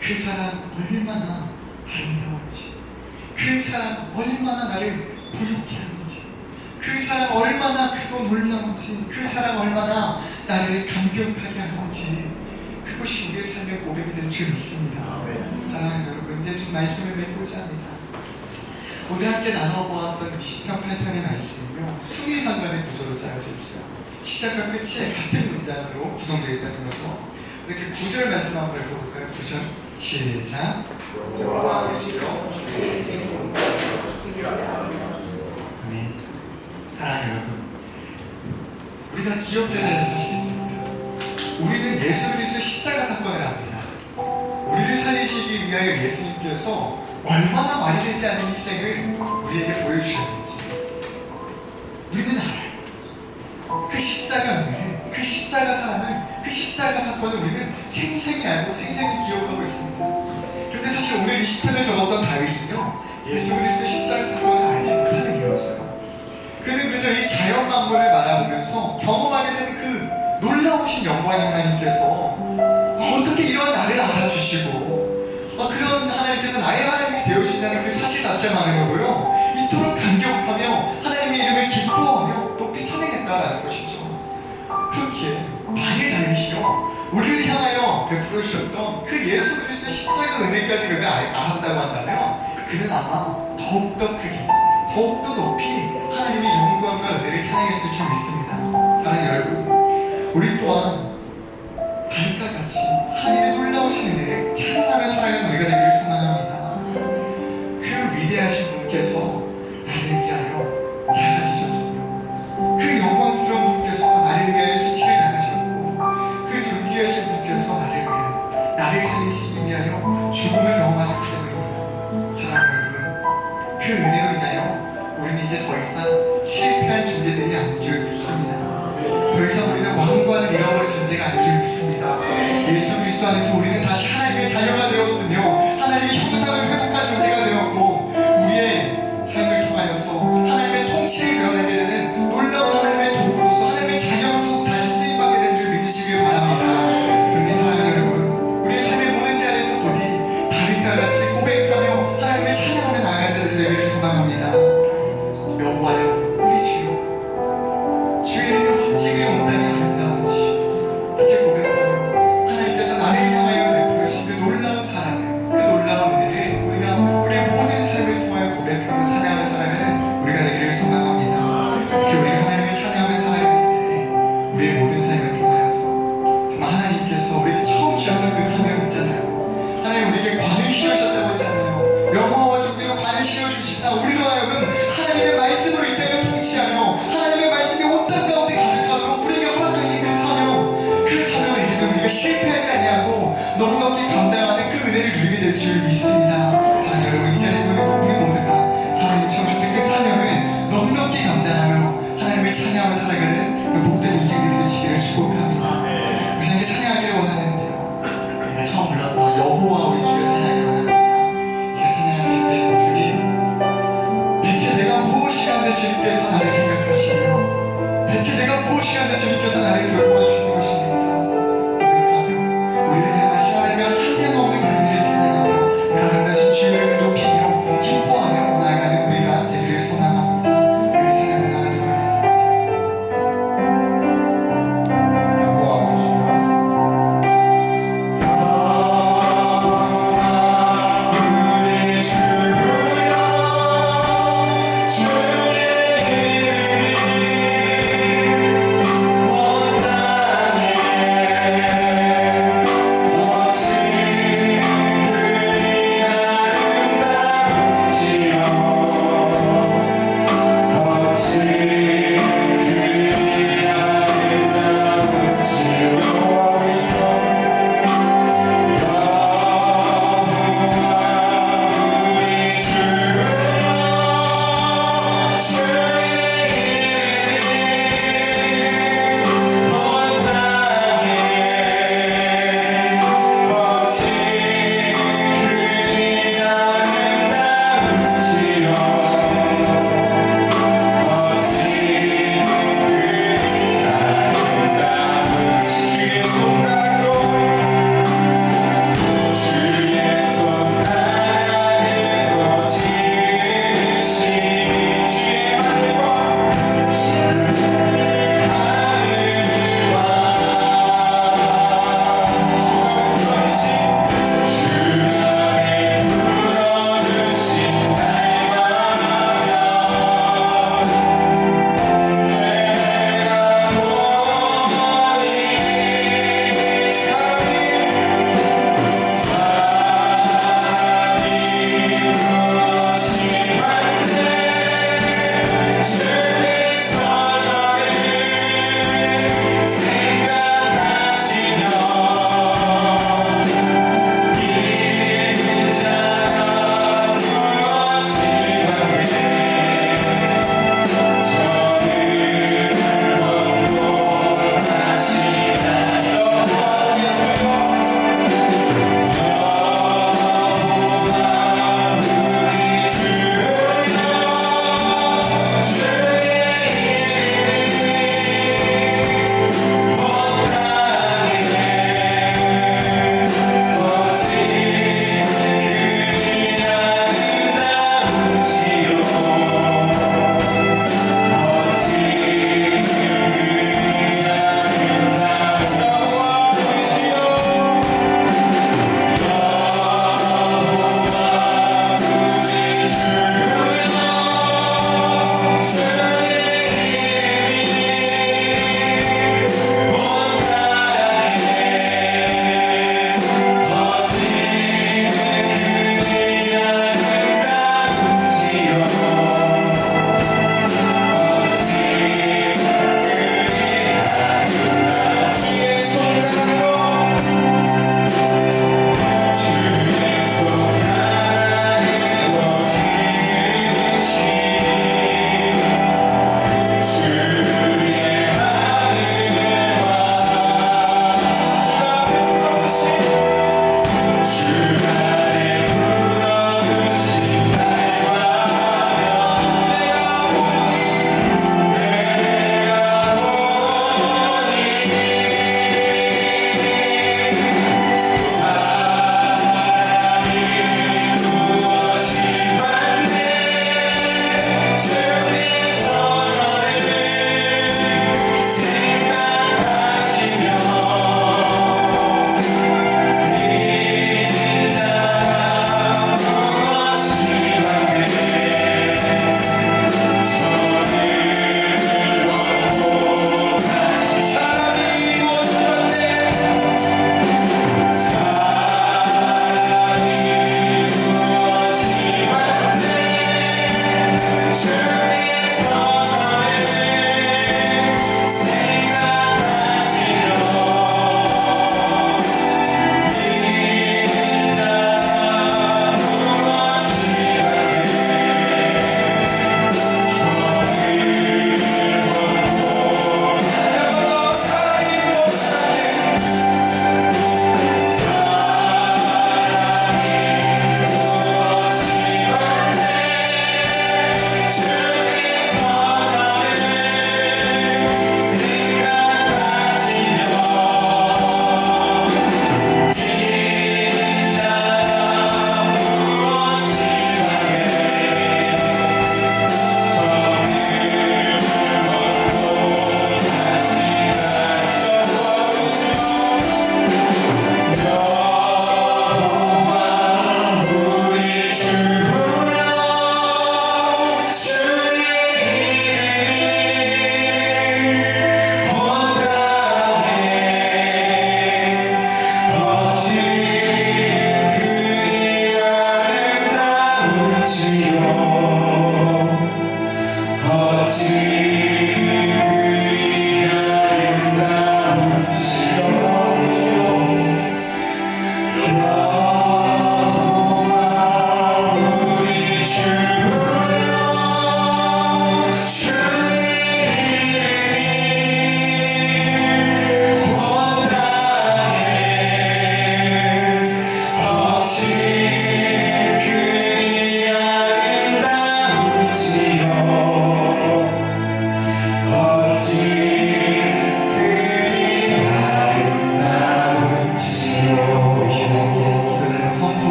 그 사람 얼마나 아름다운지, 그 사람 얼마나 나를 부욕해 하는지, 그 사람 얼마나 크고 놀라운지, 그 사람 얼마나 나를 감격하게 하는지, 그것이 우리의 삶의 고백이 될 줄 믿습니다. 사랑하는 여러분, 이제 좀 말씀을 맺고자 합니다. 오늘 함께 나눠보았던 10편 8편의 말씀은요, 수미상관의 구조로 짜여져 있어요. 시작과 끝이 같은 문장으로 구성되어 있다는 거죠. 이렇게 9절 말씀 한번 읽어볼까요? 9절 시작. 아멘. 사랑하는 여러분, 우리가 기억해야 되는 사실이 있습니다. 우리는 예수 그리스도의 십자가 사건을 압니다. 우리를 살리시기 위하여 예수님께서 얼마나 말이 되지 않은 희생을 우리에게 보여주셨는지 우리는 알아요. 그 십자가 은혜를, 그 십자가 사랑을, 그 십자가 사건을 우리는 생생히 알고 생생히 기억하고 있습니다. 그런데 사실 오늘 이 시편을 적었던 다윗은요, 예수 그리스도의 십자가 사건을 알지 못하는 이였어요. 그는 그저 이 자연 만물을 바라보면서 경험하게 되는 그 놀라우신 영광의 하나님께서 어떻게 이런 나를 알아주시고 그런 하나님께서 나의 하나님이 되어주신다는 그 사실 자체만으로도요, 이토록 감격하며 하나님의 이름을 기뻐하며 높이 찬양했다라는 것이죠. 그렇기에 만일 다윗이요, 우리를 향하여 베풀어 주셨던 그 예수 그리스도의 십자가 은혜까지 그가 알았다고 한다면 그는 아마 더욱더 크게, 더욱더 높이 하나님의 영광과 은혜를 찬양했을 줄 믿습니다. 우리 또한 다윗과 같이 하나님의 놀라우신 은혜를 찬양하며 살아가는 우리가 되기를 소망합니다. 그 위대하신 분께서 나를 위하여 작아지셨으며 그 영광스러운 분께서 나를 위하여 수치를 당하셨고 그 존귀하신 분께서 나를 살리시기 위하여 죽음을 경험하셨기 때문입니다. 사랑하는 여러분, 그 은혜로 인하여 우리는 이제 더 이상 실패한 존재들이 아닌 줄 믿습니다. 더 이상 우리는 왕관을 잃어버린 존재가 아닌 줄 믿습니다. 예수 그리스도 안에서 우리는 다시 하나님의 자녀가 되었으며 하나님의 형상을 회복한 존재가 되었고 우리의 삶을 통하여서 하나님의 통치를 드러내게 되는 놀라운 하나님의 도구로서 하나님의 자녀로서 다시 쓰임받게 된 줄 믿으시길 바랍니다. 그러니 사랑하는 여러분, 우리의 삶의 모든 자리에서 부디 다윗과 같이 고백하며 하나님을 찬양하며 나아가는 자들 되기를 소망합니다. 여호와여 우리 주여 주의 이름의 헛직을 온다니 아름다운지 이렇게 고백하며 하나님께서 나를 향하여 베푸신 그 놀라운 사랑을 그 놀라운 은혜를 우리가 우리의 모든 삶을 통하여 고백하고 찬양하며 살아가는 우리가 되기를 소망합니다. 이렇게 우리가 하나님을 찬양하며 살아갈 때 우리의 모든 삶을 통하여서 정말 하나님께서 우리에게 처음 주셨던 그 사명 있잖아요. 하나님 우리에게 관을 씌우셨다고 했잖아요. 영화와 종교로 관을 씌워주시사 우리로 하여금 하나님의 말씀으로 이 땅을 통치하며 하나님의 말씀이 온 땅 가운데 가득하도록 우리에게 허락하신 그 사명을 이제는 우리가 실패하지 아니하고 넉넉히 감당하는 그 은혜를 누리게 될 줄 믿습니다. 하나님 여러분, 이 자리에 있는 우리 모두가 하나님이 채워주신 그 사명을 넉넉히 감당하며 하나님을 찬양하며 살아가는 그 복된 인생들이 되시기를 축복합니다. 우리 함께 찬양하기를 원하는데요, 우리가 처음 불렀던 여호와 우리 주여 찬양하기를 원합니다. 제가 찬양하실 때 주님, 대체 내가 무엇이라는데 주님께서 나를 생각하시며 대체 내가 무엇이라는데 주님께서 나를 돌보아 주시는 것입니까? 고백하며 우리를 향하신 하나님의 한량없는 그 은혜를 찬양하며 가난하신 주의 이름을 높이며 기뻐하며 나아가는 우리가 되기를 소망합니다. 우리 찬양을 나가도록 하겠습니다. 여호와 우리 주여 주의 이름이 원단에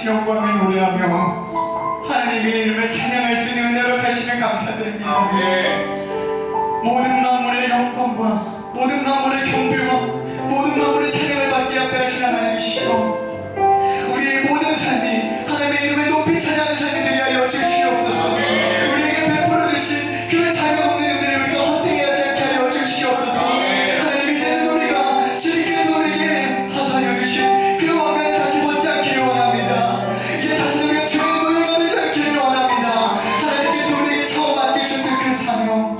하신 영광을 노래하며 하나님의 이름을 찬양할 수 있는 은혜로 하시면 감사드립니다. 모든 만물의 영광과 모든 만물의 경배와 모든 만물의 찬양을 받게 앞에 하신 하나님이시오, 우리의 모든 삶이 하나님의 이름을 높이 찬양하는 삶이 되게 하여 주시옵소서. 우리에게 베풀어 주신 그 자격 없는 은혜를 우리가 헛되이 하지 않게 하여 주시옵소서. 하나님, 이제는 우리가 주님께서 우리에게 하사하여 주신 그 왕관을 다시 벗지 않기를 원합니다. 이제 다시 우리가 죄의 노예가 되지 않기를 원합니다. 하나님께서 우리에게 처음 맡겨주신 그 사명,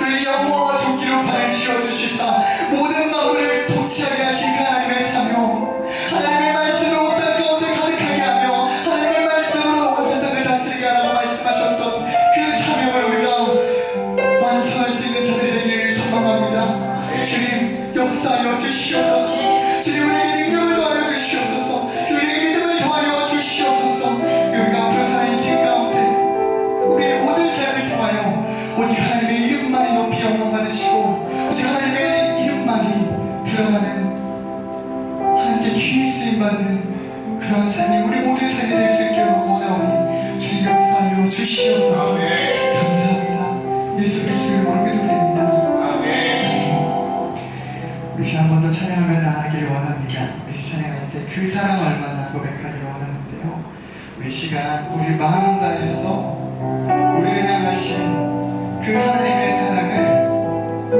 우리 영원과 존귀로 관을 씌워주시사 모든 만물을 통치하게 하신 그 하나님의 사명, 하나님의 말씀으로 땅 가운데 가득하게 하며 하나님의 말씀으로 온 세상을 다스리게 하라고 말씀하셨던 그 사명을 우리가 완성할 수 있는 자들이 되기를 소망합니다. 주님, 역사하여 주시옵소서. 주님, 우리에게 능력을 더하여 주시옵소서. 우리에게 믿음을 더하여 주시옵소서. 우리가 앞으로 사는 인생 가운데 우리의 모든 삶을 통하여 오직 하나님의 이름만이 높이 영광 받으시고 오직 하나님의 이름만이 드러나는 하나님께 귀히 쓰임받는 그런 삶이 우리 모두의 삶이 될 수 있게 원하오니 주님, 역사하여 주시옵소서. 감사합니다. 예수 그리스도의 이름으로 기도드립니다. 우리 한 번 더 찬양하며 나아가기를 원합니다. 우리 찬양할 때 그 사랑 얼마나 고백하기를 원하는데요, 우리 시간 우리 마음 다해서 우리를 향하신 그 하나님의 사랑을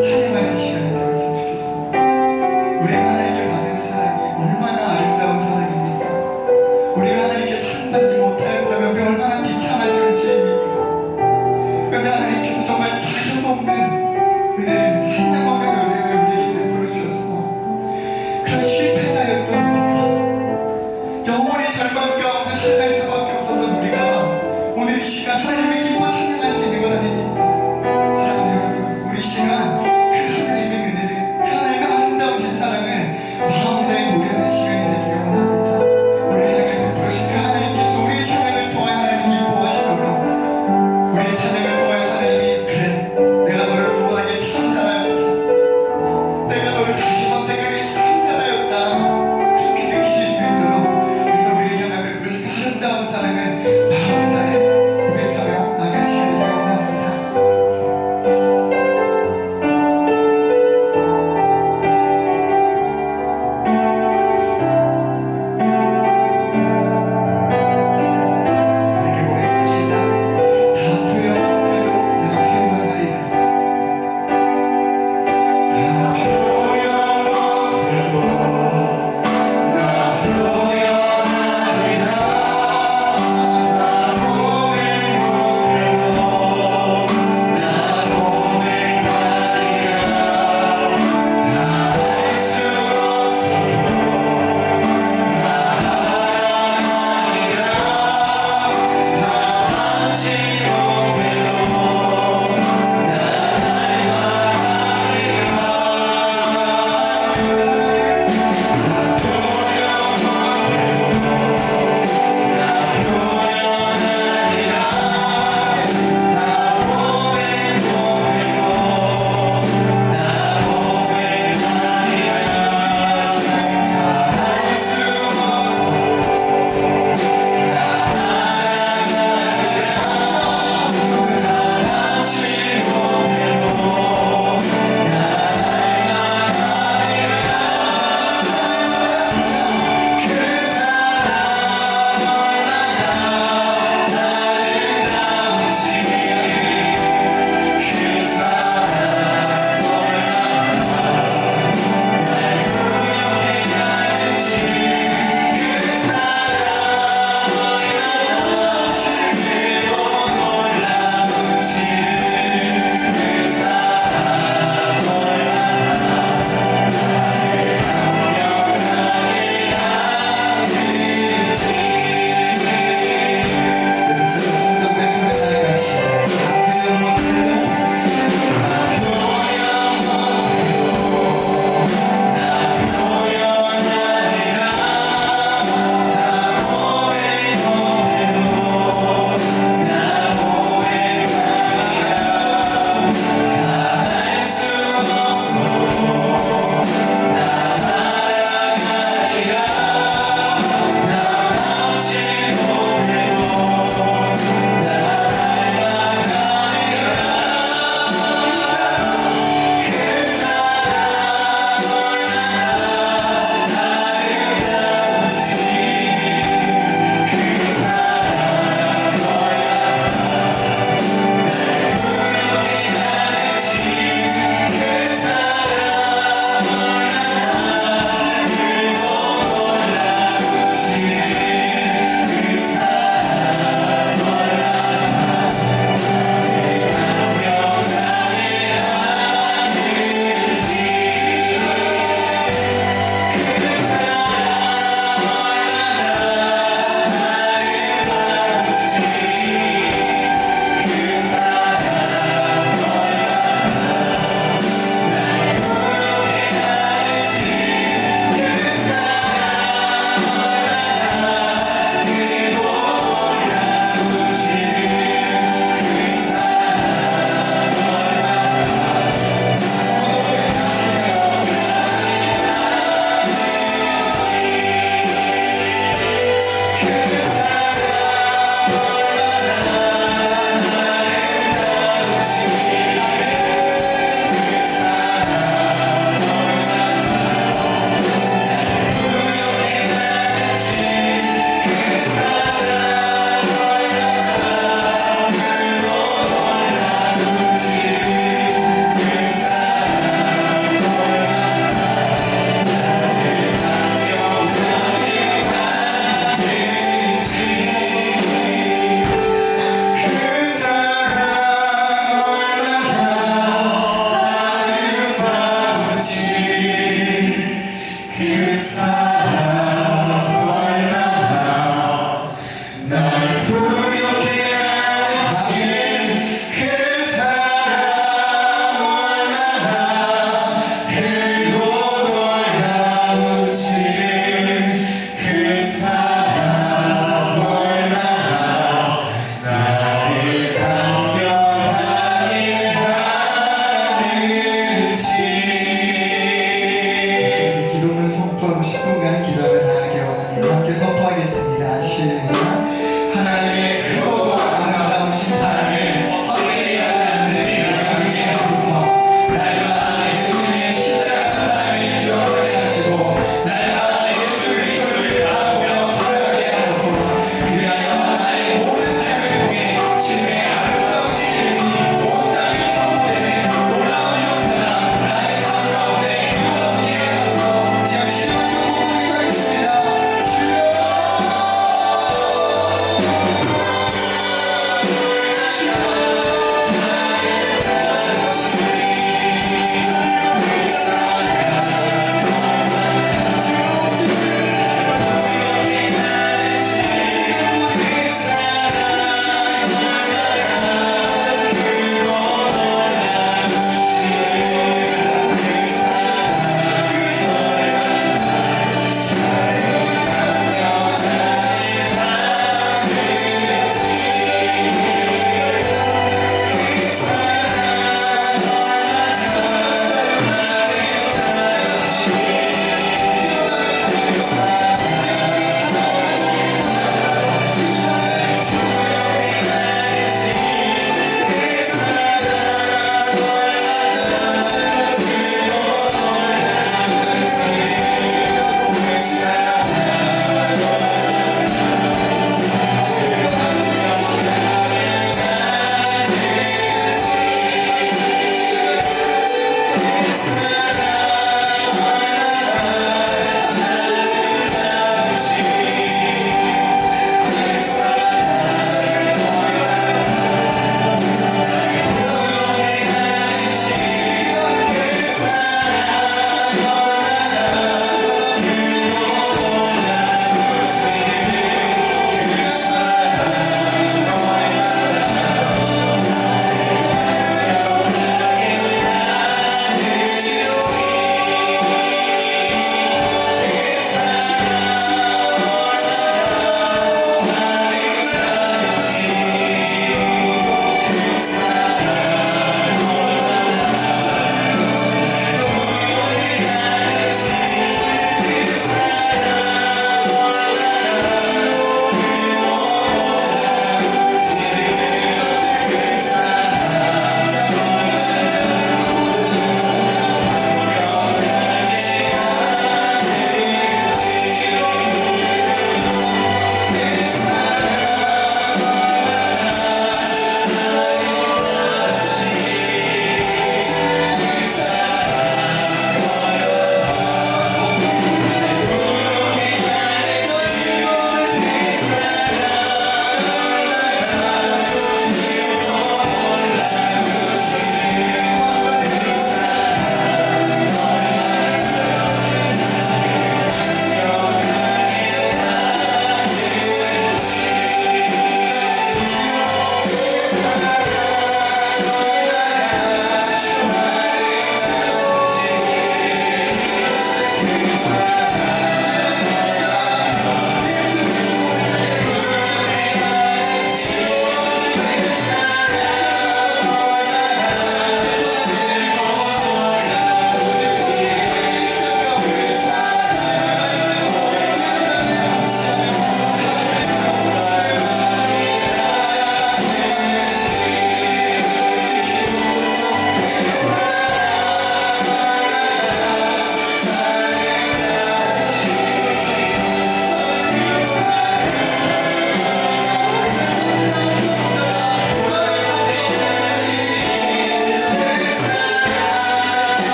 찬양하는 시간이 되었으면 좋겠습니다. 우리가 하나님께 받은 사랑이 얼마나 아름다운 사랑입니까? 우리가 하나님께 사랑받지 못하였다면 그 얼마나 비참한 존재입니까? 그런데 하나님께서 정말 자격 없는 은혜를, 한량 없는 은혜를 우리에게 베풀어 주셨어. 그런 실패자였던 우리가, 영원히 절망 가운데 살아갈 수밖에 없었던 우리가 오늘 이 시간 하나님을 기뻐 찬양할 수 있는 것 아닙니까?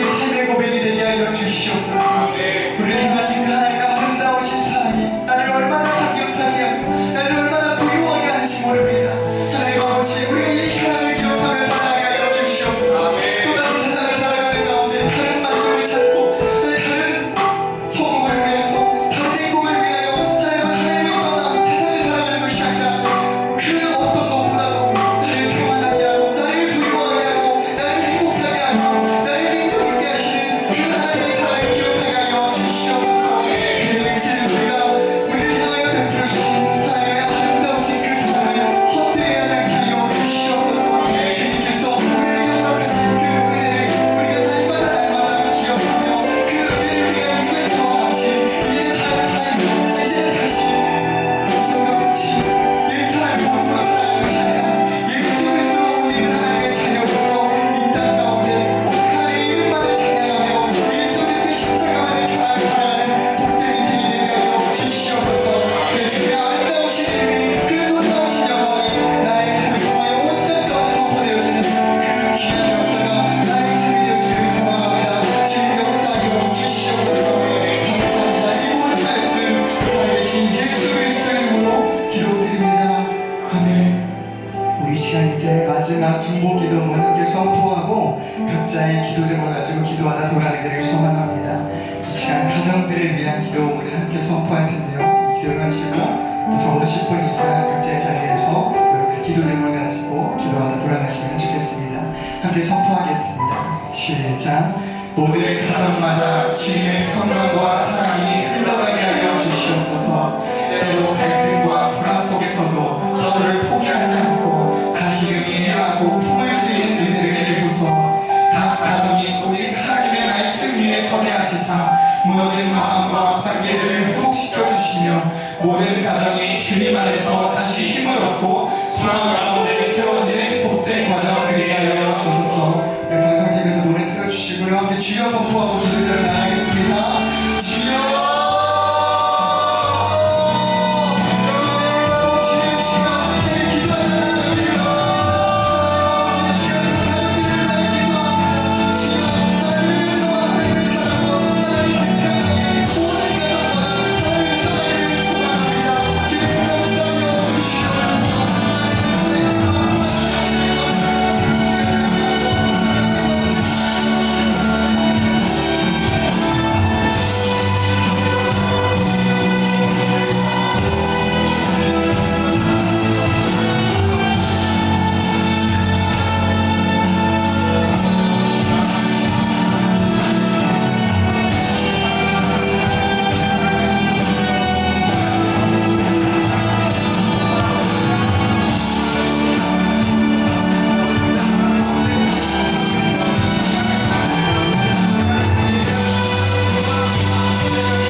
우리 삶의 고백이 되게 하여 주시옵소서. 우리를 향하신 그 하나님의 아름다우신 사랑이 나를 얼마나 감격하게 하고 나를 얼마나 부유하게 하는지 모릅니다. 하나님 아버지, 우리가 이 사랑을 기억하며 살아가게 하여 주시옵소서. 또다시 세상을 살아가는 가운데 다른 만족을 찾고 다른 성공을 위해서 다른 행복을 위하여 하나님을 떠나 세상을 살아가는 것이 아니라 그 어떤 것보다도 나를 평안하게 하고 나를 부유하게 하고 나를 행복하게 하고 나를 능력 있게 하시는 그 하나님의 사랑을 기억하게 하여 주시옵소서. 그래서 이제는 우리가 우리를 향하여 베풀어 주신 하나님의 아름다우신 그 사랑을 헛되이 하지 않게 하여 주시옵소서. 주님께서 우리에게 허락하신 그 은혜를 우리가 날마다 기억하며 그 은혜를 우리가 입에서 같이 이제는 다시 예전과 같이 옛사람의 모습으로 살아가는 것이 아니라 예수 그리스도로 우리는 하나님의 자녀로서 이 땅 가운데 하나님의 이름만을 찬양하며 예수 그리스도의 십자가만을 전하며 살아가는 복된 인생이 되게 하여 주시옵소서. 그래 주의 아름다우신 이름이 그 놀라우신 영광이 나의 삶을 통하여 온 땅 가운데 선포되어지는 그 귀한 역사가 나의 삶이 되어지기를 소망합니다. 주님 역사하여 주시옵소서. 감사합니다. 이 모든 말씀 살아계신 예수 그리스도의 이름으로 기도드립니다. 아멘. 우리 시간 이제 마지막 중보 기도문 함께 선포하고 각자의 기도 제목을 가지고 기도하다 돌아가기를 소망합니다. 이 시간 가정들을 위한 기도문을 함께 선포할 텐데요. 이 기도를 하시고 또 적어도 10분 이상 각자의 자리에서 여러분들 기도 제목을 가지고 기도하다 돌아가시면 좋겠습니다. 함께 선포하겠습니다. 시작. 모든 가정마다 주님의 평강과 사랑이 흘러가게 하여 주시옵소서. 때로 갈등과 불안 속에서도 서로를 포기하지 않고 다시금 이해하고 품을 수 있는 은혜를 주소서. 각 가정이 오직 하나님의 말씀 위에 서게 하시사 무너진 마음과 관계들을 회복시켜 주시며 모든 가정이 주님 안에서 다시 힘을 얻고 소망 가운데 세워지는 복된 과정 되게 하여 주소서. 우리 방송팀에서 노래 틀어주시고요. 함께 주여 선포하고 기도를 나가겠습니다.